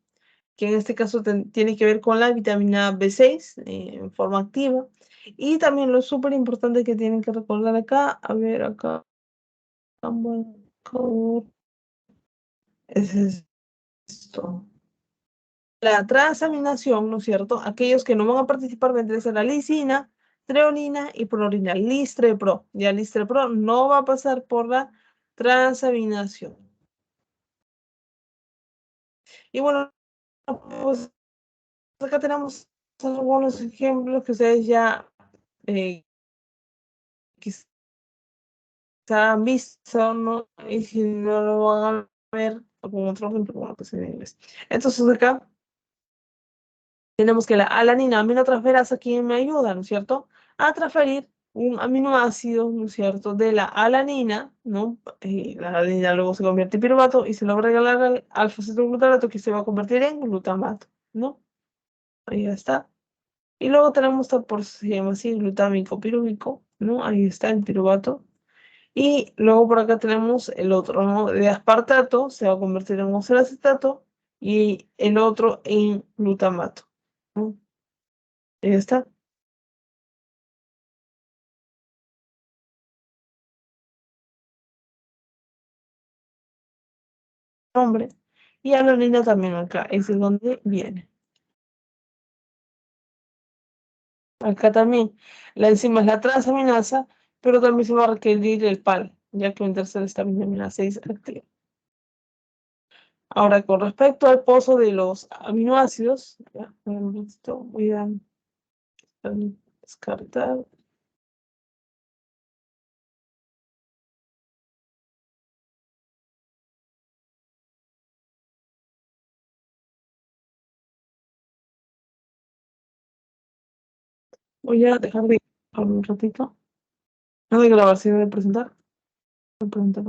que en este caso tiene que ver con la vitamina B6 en forma activa. Y también lo súper importante que tienen que recordar acá, a ver, acá, es esto. La transaminación, ¿no es cierto? Aquellos que no van a participar vendrían a ser la lisina, treonina y prolina, listrepro. Ya listrepro no va a pasar por la transaminación. Y bueno, pues acá tenemos algunos ejemplos que ustedes ya eh, quizá han visto, ¿no? Y si no lo van a ver, algún otro ejemplo, bueno, pues en inglés. Entonces acá tenemos que la alanina aminotransferasa aquí me ayuda, ¿no es cierto? A transferir un aminoácido, ¿no es cierto? De la alanina, ¿no? La alanina luego se convierte en piruvato y se lo va a regalar al alfa-cetoglutarato que se va a convertir en glutamato, ¿no? Ahí ya está. Y luego tenemos, por se llama así, glutámico pirúvico, ¿no? Ahí está el piruvato. Y luego por acá tenemos el otro, ¿no? De aspartato se va a convertir en oxalacetato y el otro en glutamato, ¿no? Ahí está. Nombre. Y alanina también acá, es de donde viene. Acá también. La enzima es la transaminasa, pero también se va a requerir el PAL, ya que en tercera está vitamina 6 activa. Ahora, con respecto al pozo de los aminoácidos, ya, voy a descartar. Voy a dejar de un ratito. No de grabar, sino de presentar. De presentar.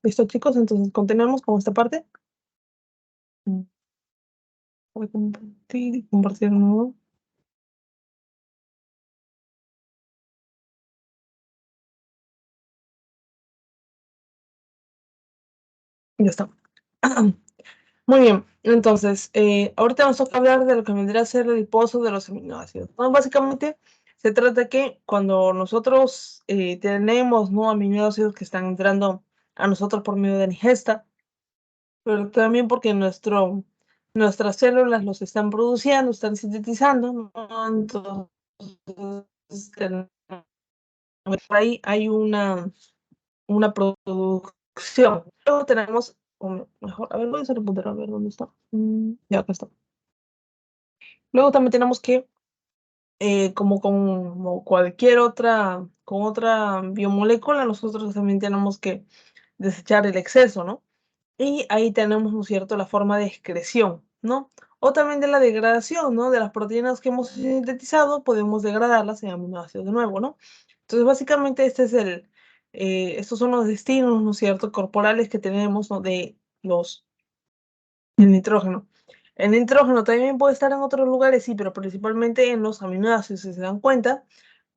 ¿Listo, chicos? Entonces, continuemos con esta parte. Voy a compartir de nuevo. Ya está. Muy bien, entonces, ahorita nos toca hablar de lo que vendría a ser el pozo de los aminoácidos. Bueno, básicamente, se trata de que cuando nosotros tenemos, ¿no?, aminoácidos que están entrando a nosotros por medio de la ingesta, pero también porque nuestras células los están produciendo, están sintetizando, ¿no? Entonces, ahí hay una producción. Luego tenemos, o mejor, a ver, voy a hacer el puntero, a ver dónde está. Ya, acá está. Luego también tenemos que, como cualquier otra, con otra biomolécula, nosotros también tenemos que desechar el exceso, ¿no? Y ahí tenemos, ¿no es cierto?, la forma de excreción, ¿no? O también de la degradación, ¿no? De las proteínas que hemos sintetizado, podemos degradarlas en aminoácidos de nuevo, ¿no? Entonces, básicamente, estos son los destinos, ¿no es cierto?, corporales que tenemos, ¿no?, del nitrógeno. El nitrógeno también puede estar en otros lugares, sí, pero principalmente en los aminoácidos, si se dan cuenta.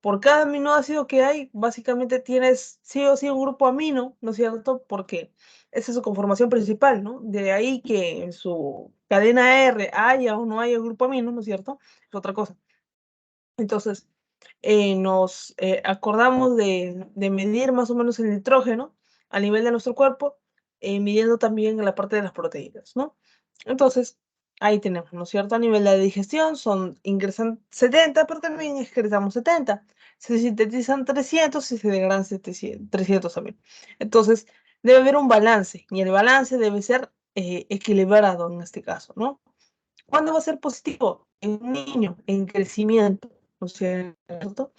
Por cada aminoácido que hay, básicamente tienes sí o sí un grupo amino, ¿no es cierto? Porque esa es su conformación principal, ¿no? De ahí que en su cadena R haya o no haya un grupo amino, ¿no es cierto? Es otra cosa. Entonces, nos acordamos de medir más o menos el nitrógeno a nivel de nuestro cuerpo, midiendo también la parte de las proteínas, ¿no? Entonces, ahí tenemos, ¿no es cierto? A nivel de digestión ingresan 70, pero también excretamos 70. Se sintetizan 300 y se degradan 300 también. Entonces, debe haber un balance y el balance debe ser equilibrado en este caso, ¿no? ¿Cuándo va a ser positivo? En un niño en crecimiento, ¿no es cierto?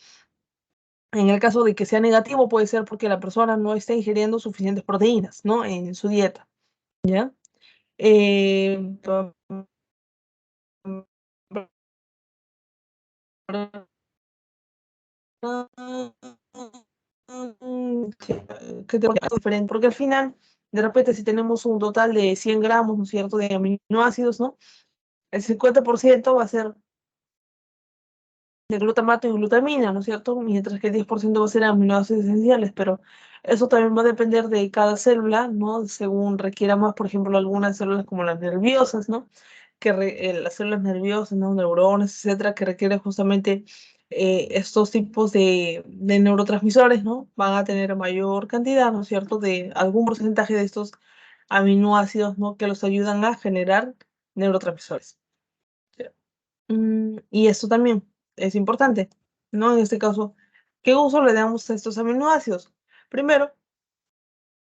En el caso de que sea negativo, puede ser porque la persona no está ingiriendo suficientes proteínas, ¿no?, en su dieta, ¿ya? Eh, ¿Qué te diferente? Porque al final, de repente, si tenemos un total de 100 gramos, ¿no es cierto?, de aminoácidos, ¿no? El 50% va a ser de glutamato y glutamina, ¿no es cierto? Mientras que el 10% va a ser aminoácidos esenciales, pero eso también va a depender de cada célula, ¿no? Según requiera más, por ejemplo, algunas células como las nerviosas, ¿no? Las células nerviosas, ¿no?, neuronas, etcétera, que requieren justamente estos tipos de neurotransmisores, ¿no? Van a tener mayor cantidad, ¿no es cierto?, de algún porcentaje de estos aminoácidos, ¿no?, que los ayudan a generar neurotransmisores. Y esto también es importante, ¿no? En este caso, ¿qué uso le damos a estos aminoácidos? Primero,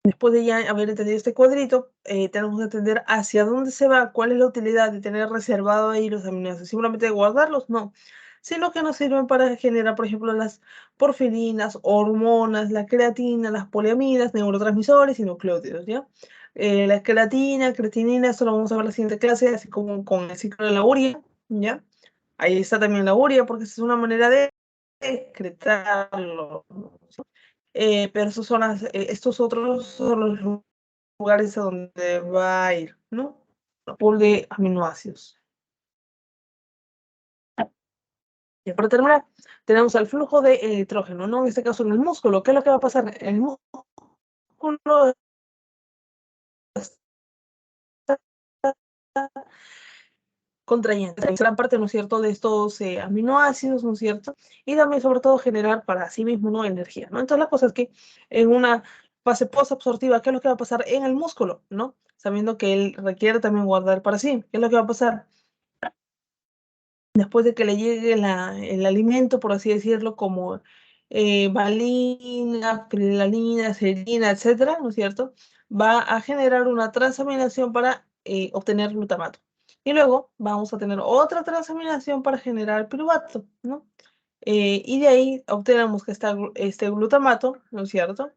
después de ya haber entendido este cuadrito, tenemos que entender hacia dónde se va, cuál es la utilidad de tener reservado ahí los aminoácidos. Simplemente guardarlos, no, sino que nos sirven para generar, por ejemplo, las porfirinas, hormonas, la creatina, las poliamidas, neurotransmisores y nucleótidos, ¿ya? La creatinina, esto lo vamos a ver en la siguiente clase, así como con el ciclo de la urea, ¿ya? Ahí está también la urea, porque esa es una manera de excretarlo, ¿no? Pero estos otros son los lugares a donde va a ir, ¿no? El pool de aminoácidos. Y para terminar, tenemos el flujo de nitrógeno, ¿no? En este caso en el músculo. ¿Qué es lo que va a pasar? El músculo está contrayente, gran parte, ¿no es cierto?, de estos aminoácidos, ¿no es cierto? Y también, sobre todo, generar para sí mismo, ¿no?, energía, ¿no? Entonces, la cosa es que en una fase posabsortiva, ¿qué es lo que va a pasar en el músculo, ¿no? Sabiendo que él requiere también guardar para sí. ¿Qué es lo que va a pasar? Después de que le llegue el alimento, por así decirlo, como valina, pirilalina, serina, etcétera, ¿no es cierto? Va a generar una transaminación para obtener glutamato. Y luego vamos a tener otra transaminación para generar piruvato, ¿no? Y de ahí obtenemos que este glutamato, ¿no es cierto?,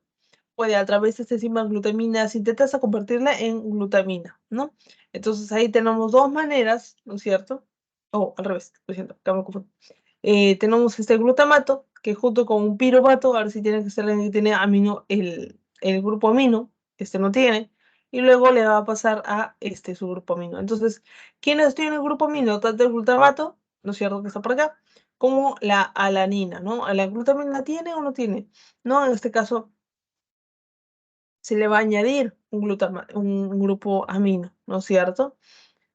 puede a través de esta enzima glutamina sintetasa convertirla en glutamina, ¿no? Entonces ahí tenemos dos maneras, ¿no es cierto? O al revés, lo siento, acá me confundo. Tenemos este glutamato que junto con un piruvato, a ver si tiene que ser el que tiene el grupo amino, este no tiene, y luego le va a pasar a su grupo amino. Entonces, ¿quiénes tienen el grupo amino? Tanto el glutamato, ¿no es cierto?, que está por acá, como la alanina, ¿no? ¿La glutamina tiene o no tiene? No, en este caso se le va a añadir un grupo amino, ¿no es cierto?,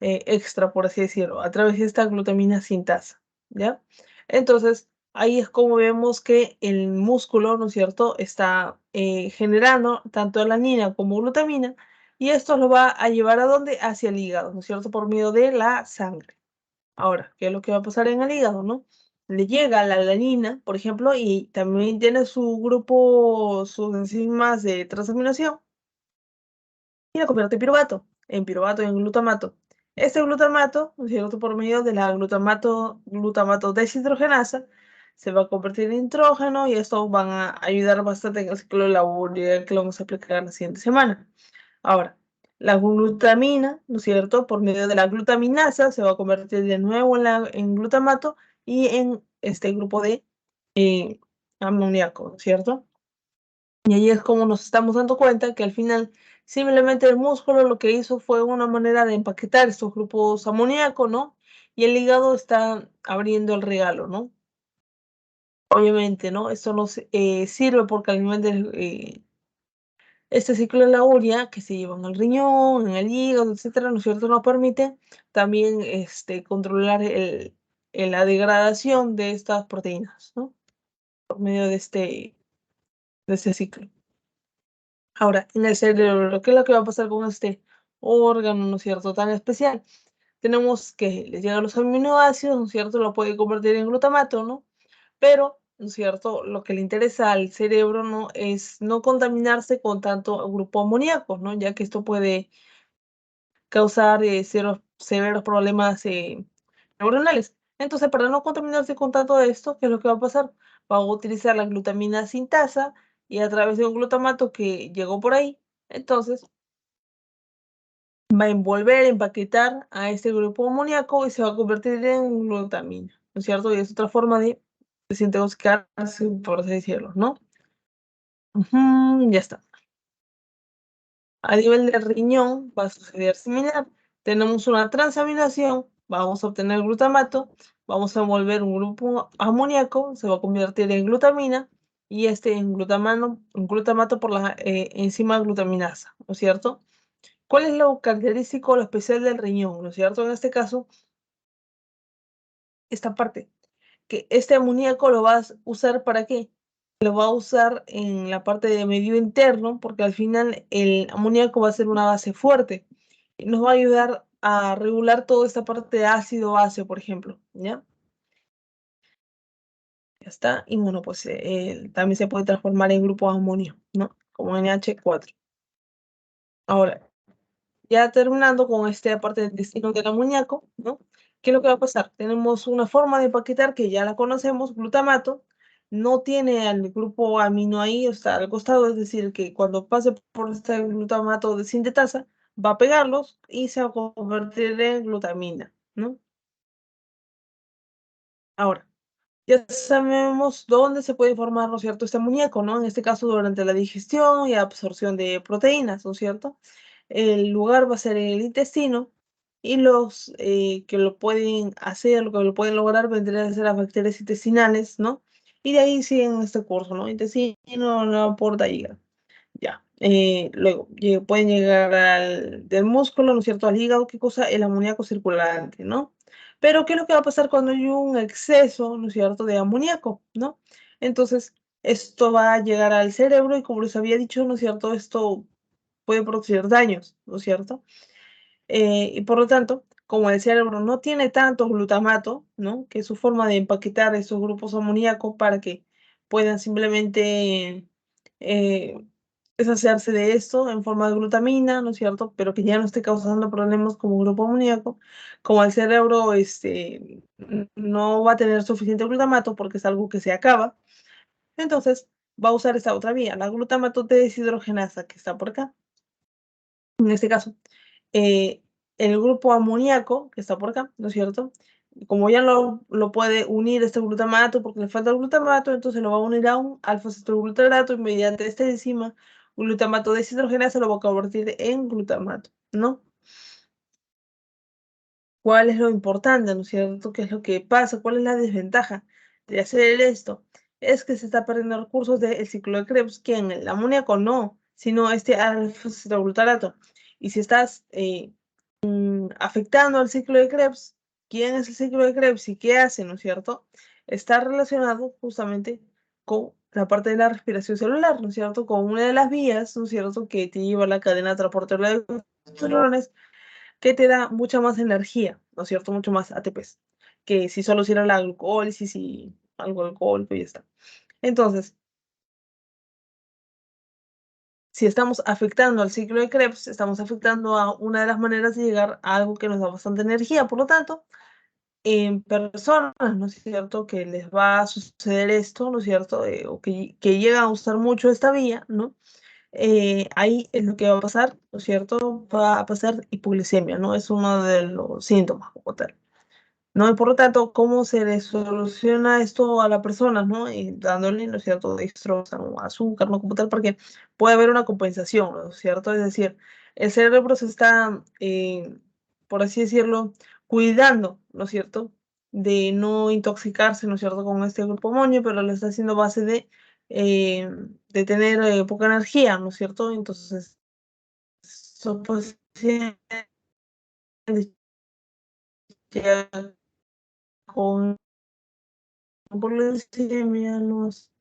extra, por así decirlo, a través de esta glutamina sintasa, ¿ya? Entonces, ahí es como vemos que el músculo, ¿no es cierto?, está generando tanto alanina como glutamina, y esto lo va a llevar ¿a dónde? Hacia el hígado, ¿no es cierto?, por medio de la sangre. Ahora, ¿qué es lo que va a pasar en el hígado, no? Le llega la alanina, por ejemplo, y también tiene su grupo, sus enzimas de transaminación, y la convierte en piruvato y en glutamato. Este glutamato, ¿no es cierto?, por medio de la glutamato deshidrogenasa, se va a convertir en nitrógeno, y esto van a ayudar bastante en el ciclo de la urea que lo vamos a aplicar la siguiente semana. Ahora, la glutamina, ¿no es cierto?, por medio de la glutaminasa, se va a convertir de nuevo en glutamato y en este grupo de amoníaco, ¿no es cierto? Y ahí es como nos estamos dando cuenta que al final simplemente el músculo lo que hizo fue una manera de empaquetar estos grupos amoníaco, ¿no? Y el hígado está abriendo el regalo, ¿no? Obviamente, ¿no? Esto nos sirve porque al nivel de este ciclo de la urea que se lleva en el riñón, en el hígado, etcétera, ¿no es cierto?, nos permite también controlar la degradación de estas proteínas, ¿no? Por medio de este ciclo. Ahora, en el cerebro, ¿qué es lo que va a pasar con este órgano, ¿no es cierto?, tan especial? Tenemos que le llegan los aminoácidos, ¿no es cierto?, lo puede convertir en glutamato, ¿no? Pero, ¿no es cierto?, lo que le interesa al cerebro, ¿no?, es no contaminarse con tanto grupo amoníaco, ¿no?, ya que esto puede causar severos problemas neuronales. Entonces, para no contaminarse con tanto de esto, ¿qué es lo que va a pasar? Va a utilizar la glutamina sintasa, y a través de un glutamato que llegó por ahí, entonces va a envolver, empaquetar a este grupo amoníaco y se va a convertir en glutamina, ¿no es cierto? Y es otra forma de desintoxicarse, por así decirlo, ¿no? Ya está. A nivel del riñón va a suceder similar. Tenemos una transaminación, vamos a obtener glutamato, vamos a envolver un grupo amoníaco, se va a convertir en glutamina, y en glutamato por la enzima glutaminasa, ¿no es cierto? ¿Cuál es lo característico, lo especial del riñón, no es cierto? En este caso, esta parte, que este amoníaco lo vas a usar ¿para qué? Lo va a usar en la parte de medio interno, porque al final el amoníaco va a ser una base fuerte. Y nos va a ayudar a regular toda esta parte de ácido-base, por ejemplo, ¿ya? Ya está. Y bueno, pues también se puede transformar en grupo de amonio, ¿no? Como NH4. Ahora, ya terminando con esta parte del destino del amoníaco, ¿no? ¿Qué es lo que va a pasar? Tenemos una forma de empaquetar que ya la conocemos, glutamato, no tiene al grupo amino ahí, o sea, al costado, es decir, que cuando pase por este glutamato de sintetasa, va a pegarlos y se va a convertir en glutamina, ¿no? Ahora, ya sabemos dónde se puede formar, ¿no es cierto?, este amoníaco, ¿no? En este caso, durante la digestión y absorción de proteínas, ¿no es cierto? El lugar va a ser el intestino, y los que lo pueden hacer, lo que lo pueden lograr, vendrían a ser las bacterias intestinales, ¿no? Y de ahí siguen este curso, ¿no? Intestino, no porta hígado. Ya. Luego, pueden llegar del músculo, ¿no es cierto?, al hígado, ¿qué cosa? El amoníaco circulante, ¿no? Pero, ¿qué es lo que va a pasar cuando hay un exceso, ¿no es cierto?, de amoníaco, ¿no? Entonces, esto va a llegar al cerebro y, como les había dicho, ¿no es cierto?, esto puede producir daños, ¿no es cierto? Y por lo tanto, como el cerebro no tiene tanto glutamato, ¿no?, que es su forma de empaquetar esos grupos amoníacos para que puedan simplemente eh, deshacerse de esto en forma de glutamina, ¿no es cierto?, pero que ya no esté causando problemas como grupo amoníaco, como el cerebro no va a tener suficiente glutamato porque es algo que se acaba, entonces va a usar esta otra vía, la glutamato deshidrogenasa, que está por acá. En este caso, eh, el grupo amoníaco, que está por acá, ¿no es cierto? Como ya lo puede unir este glutamato porque le falta el glutamato, entonces lo va a unir a un alfa-cetoglutarato, y mediante esta enzima glutamato deshidrogenasa lo va a convertir en glutamato, ¿no? ¿Cuál es lo importante, no es cierto? ¿Qué es lo que pasa? ¿Cuál es la desventaja de hacer esto? Es que se está perdiendo recursos del ciclo de Krebs, que en el amoníaco no, sino este alfa-cetoglutarato. Y si estás afectando al ciclo de Krebs, ¿quién es el ciclo de Krebs y qué hace, no es cierto? Está relacionado justamente con la parte de la respiración celular, ¿no es cierto? Con una de las vías, ¿no es cierto?, que te lleva a la cadena transportadora de neutrones, que te da mucha más energía, ¿no es cierto? Mucho más ATPs, que si solo hiciera la glucólisis y algo alcohólico y ya está. Entonces, si estamos afectando al ciclo de Krebs, estamos afectando a una de las maneras de llegar a algo que nos da bastante energía. Por lo tanto, en personas, ¿no es cierto?, que les va a suceder esto, ¿no es cierto?, o que llegan a usar mucho esta vía, ¿no? Ahí es lo que va a pasar, ¿no es cierto? Va a pasar hipoglicemia, ¿no? Es uno de los síntomas como tal. ¿No? Y por lo tanto, ¿cómo se le soluciona esto a la persona, ¿no? Y dándole, ¿no es cierto?, dextrosa o azúcar, ¿no? Como tal, porque puede haber una compensación, ¿no es cierto? Es decir, el cerebro se está, por así decirlo, cuidando, ¿no es cierto?, de no intoxicarse, ¿no es cierto?, con este grupo amonio, pero lo está haciendo a base de tener poca energía, ¿no es cierto? Entonces, son pacientes ya con hipoglucemia, los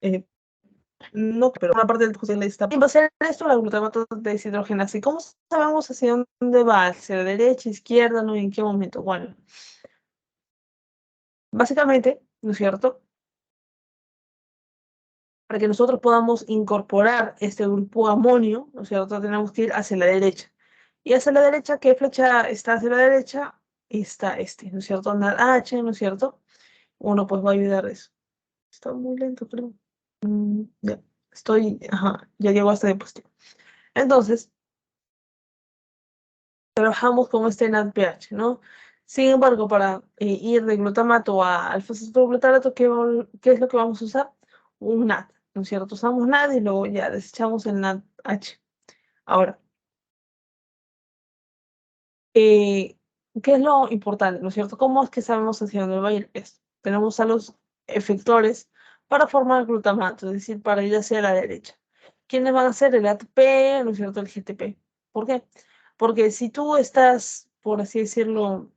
eh, no, pero una parte del cóctel está. Y va a ser esto la glutamato deshidrogenasa. ¿Y cómo sabemos hacia dónde va? ¿Hacia la derecha, izquierda, no? ¿En qué momento? Bueno, básicamente, ¿no es cierto?, para que nosotros podamos incorporar este grupo amonio, ¿no es cierto?, tenemos que ir hacia la derecha. Y hacia la derecha, ¿qué flecha está hacia la derecha? Está este, ¿no es cierto? H, ¿no es cierto? Uno pues va a ayudar a eso. Está muy lento, creo. Ya, ajá, ya llegó a esta diapositiva. Entonces, trabajamos con este NADPH, ¿no? Sin embargo, para ir de glutamato a alfa-cetoglutarato, ¿qué es lo que vamos a usar? Un NAD, ¿no es cierto? Usamos NAD y luego ya desechamos el NADH. Ahora, ¿qué es lo importante, no es cierto? ¿Cómo es que sabemos hacia dónde va a ir esto? Tenemos a los efectores para formar glutamato, es decir, para ir hacia la derecha. ¿Quiénes van a ser? El ATP, ¿no es cierto? El GTP. ¿Por qué? Porque si tú estás, por así decirlo,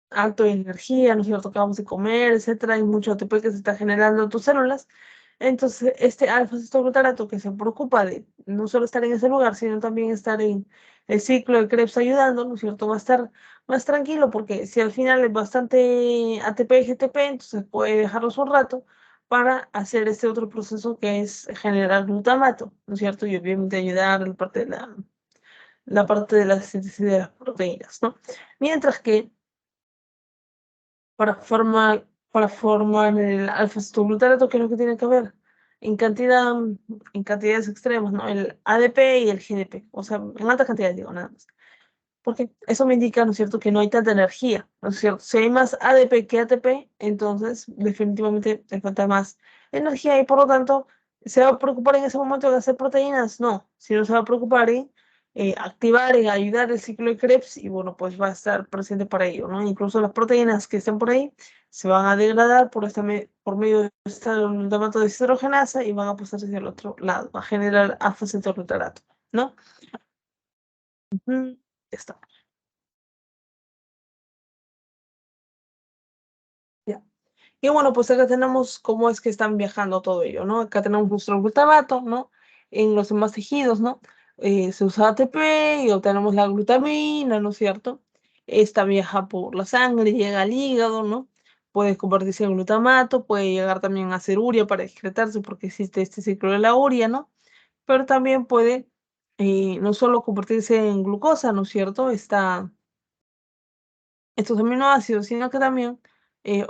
alto en energía, ¿no es cierto?, acabamos de comer, etcétera, hay mucho ATP que se está generando en tus células. Entonces, este alfa-cetoglutarato que se preocupa de no solo estar en ese lugar, sino también estar en el ciclo de Krebs ayudando, ¿no es cierto?, va a estar más tranquilo, porque si al final es bastante ATP y GTP, entonces puede dejarlos un rato para hacer este otro proceso que es generar glutamato, ¿no es cierto?, y obviamente ayudar en la parte de la síntesis de las proteínas, ¿no? Mientras que para formar el alfa-cetoglutarato, ¿qué es lo que tiene que haber? En cantidad, en cantidades extremas, ¿no? El ADP y el GDP, o sea, en altas cantidades, digo, nada más. Porque eso me indica, ¿no es cierto?, que no hay tanta energía, ¿no es cierto? Si hay más ADP que ATP, entonces definitivamente te falta más energía y por lo tanto, ¿se va a preocupar en ese momento de hacer proteínas? No, sino se va a preocupar en activar, en ayudar el ciclo de Krebs y bueno, pues va a estar presente para ello, ¿no? Incluso las proteínas que estén por ahí se van a degradar por medio de esta glutamato deshidrogenasa y van a pasar hacia el otro lado, a generar alfa-cetoglutarato, ¿no? Ya está. Ya. Y bueno, pues acá tenemos cómo es que están viajando todo ello, ¿no? Acá tenemos nuestro glutamato, ¿no? En los demás tejidos, ¿no? Se usa ATP y obtenemos la glutamina, ¿no es cierto? Esta viaja por la sangre, llega al hígado, ¿no? Puede convertirse en glutamato, puede llegar también a ser urea para excretarse porque existe este ciclo de la urea, ¿no? Pero también puede no solo convertirse en glucosa, ¿no es cierto? Estos aminoácidos, sino que también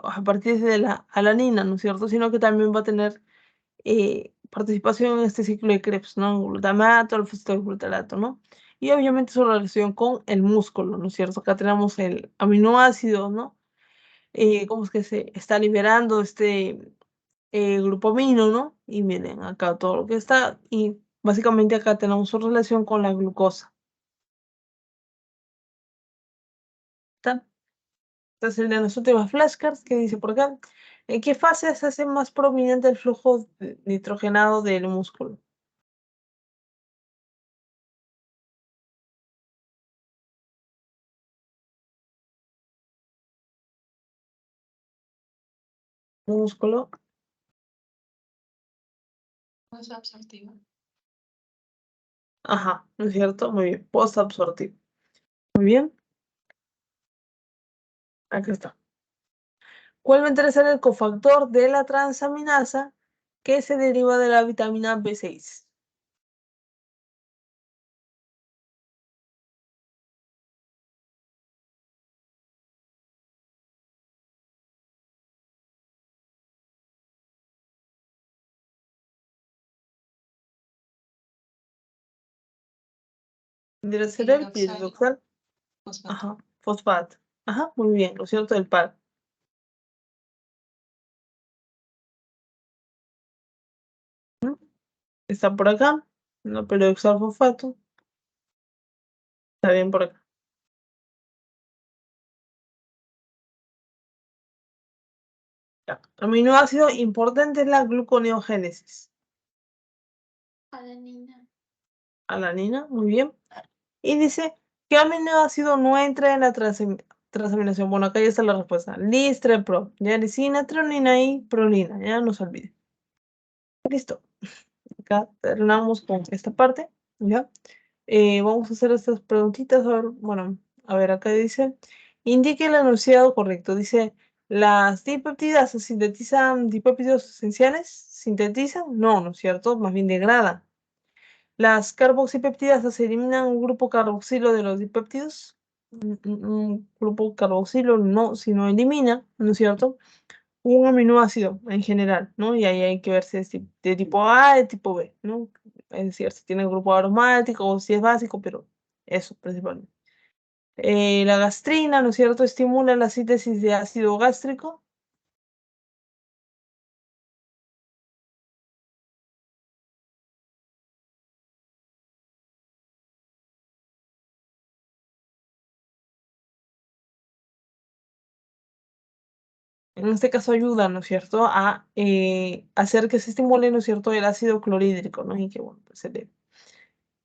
a partir de la alanina, ¿no es cierto? Sino que también va a tener participación en este ciclo de Krebs, ¿no? Glutamato, alfa-cetoglutarato, ¿no? y obviamente su relación con el músculo, ¿no es cierto? Acá tenemos el aminoácido, ¿no? Cómo es que se está liberando este glupamino, ¿no? Y miren acá todo lo que está, y básicamente acá tenemos su relación con la glucosa. ¿Está? Entonces, el de los últimos flashcards que dice por acá, ¿en qué fase se hace más prominente el flujo nitrogenado del músculo? ¿El músculo? No es absortiva. Ajá, ¿no es cierto? Muy bien, postabsortivo. Muy bien, acá está. ¿Cuál vendría a ser el cofactor de la transaminasa que se deriva de la vitamina B6? Vendría a ser el piridoxal. Fosfato. Ajá, fosfato. Ajá, muy bien, lo cierto del par. Está por acá, no piridoxal fosfato. Está bien por acá. Ya. Aminoácido importante es la gluconeogénesis. Adenina. Alanina, muy bien. Y dice, ¿qué aminoácido no entra en la transaminación? Bueno, acá ya está la respuesta. Lis, pro, ya lisina, tronina y prolina. Ya no se olvide. Listo. Acá terminamos con esta parte. ¿Ya? Vamos a hacer estas preguntitas. A ver, bueno, a ver, acá dice, indique el enunciado correcto. Dice, ¿las dipeptidasas sintetizan dipéptidos esenciales? ¿Sintetizan? No, ¿no es cierto? Más bien degradan. ¿Las carboxipeptidasas eliminan un grupo carboxilo de los dipéptidos? Un grupo carboxilo no, sino elimina, ¿no es cierto? Un aminoácido en general, ¿no? Y ahí hay que ver si es de tipo A, de tipo B, ¿no? Es decir, si tiene grupo aromático o si es básico, pero eso principalmente. La gastrina, ¿no es cierto? Estimula la síntesis de ácido gástrico. En este caso ayuda, ¿no es cierto?, a hacer que se estimule, ¿no es cierto?, el ácido clorhídrico, ¿no? Y que, bueno, pues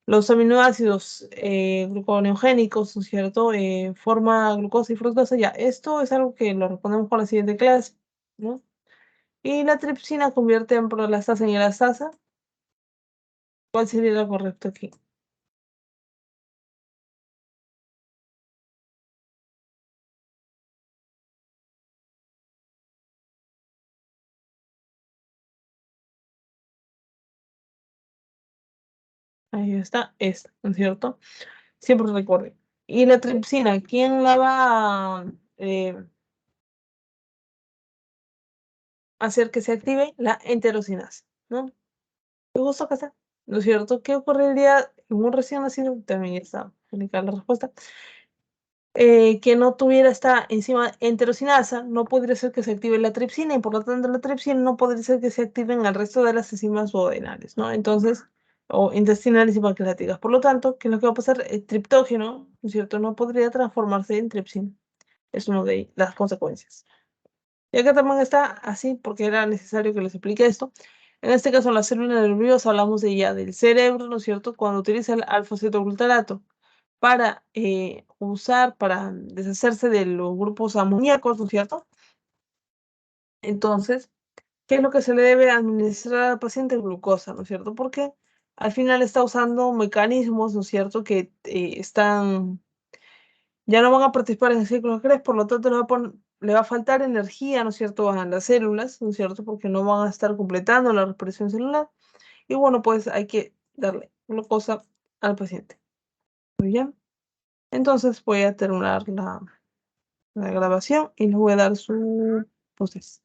los aminoácidos gluconeogénicos, ¿no es cierto?, forma glucosa y fructosa. Ya, esto es algo que lo respondemos con la siguiente clase, ¿no? Y la tripsina convierte en prolactasa en elastasa. ¿Cuál sería lo correcto aquí? Ahí está, esta, ¿no es cierto? Siempre recuerde. Y la tripsina, ¿quién la va a hacer que se active? La enterocinasa, ¿no? ¿Te gustó que está? ¿No es cierto? ¿Qué ocurriría en un recién nacido? También está indicada la respuesta. Que no tuviera esta enzima enterocinasa, no podría ser que se active la tripsina y por lo tanto la tripsina no podría ser que se activen el resto de las enzimas duodenales, ¿no? Entonces, o intestinales y pancreáticas. Por lo tanto, ¿qué es lo que va a pasar? El triptógeno, ¿no es cierto? No podría transformarse en tripsina. Es una de las consecuencias. Y acá también está así, porque era necesario que les explique esto. En este caso, en la célula nerviosa hablamos de ya del cerebro, ¿no es cierto? Cuando utiliza el alfa-cetoglutarato para para deshacerse de los grupos amoníacos, ¿no es cierto? Entonces, ¿qué es lo que se le debe administrar al paciente? Glucosa, ¿no es cierto? Porque al final está usando mecanismos, ¿no es cierto?, que ya no van a participar en el ciclo de Krebs, por lo tanto le va a faltar energía, ¿no es cierto?, a las células, ¿no es cierto?, porque no van a estar completando la respiración celular. Y bueno, pues hay que darle glucosa al paciente. Muy bien. Entonces voy a terminar la grabación y les voy a dar su proceso.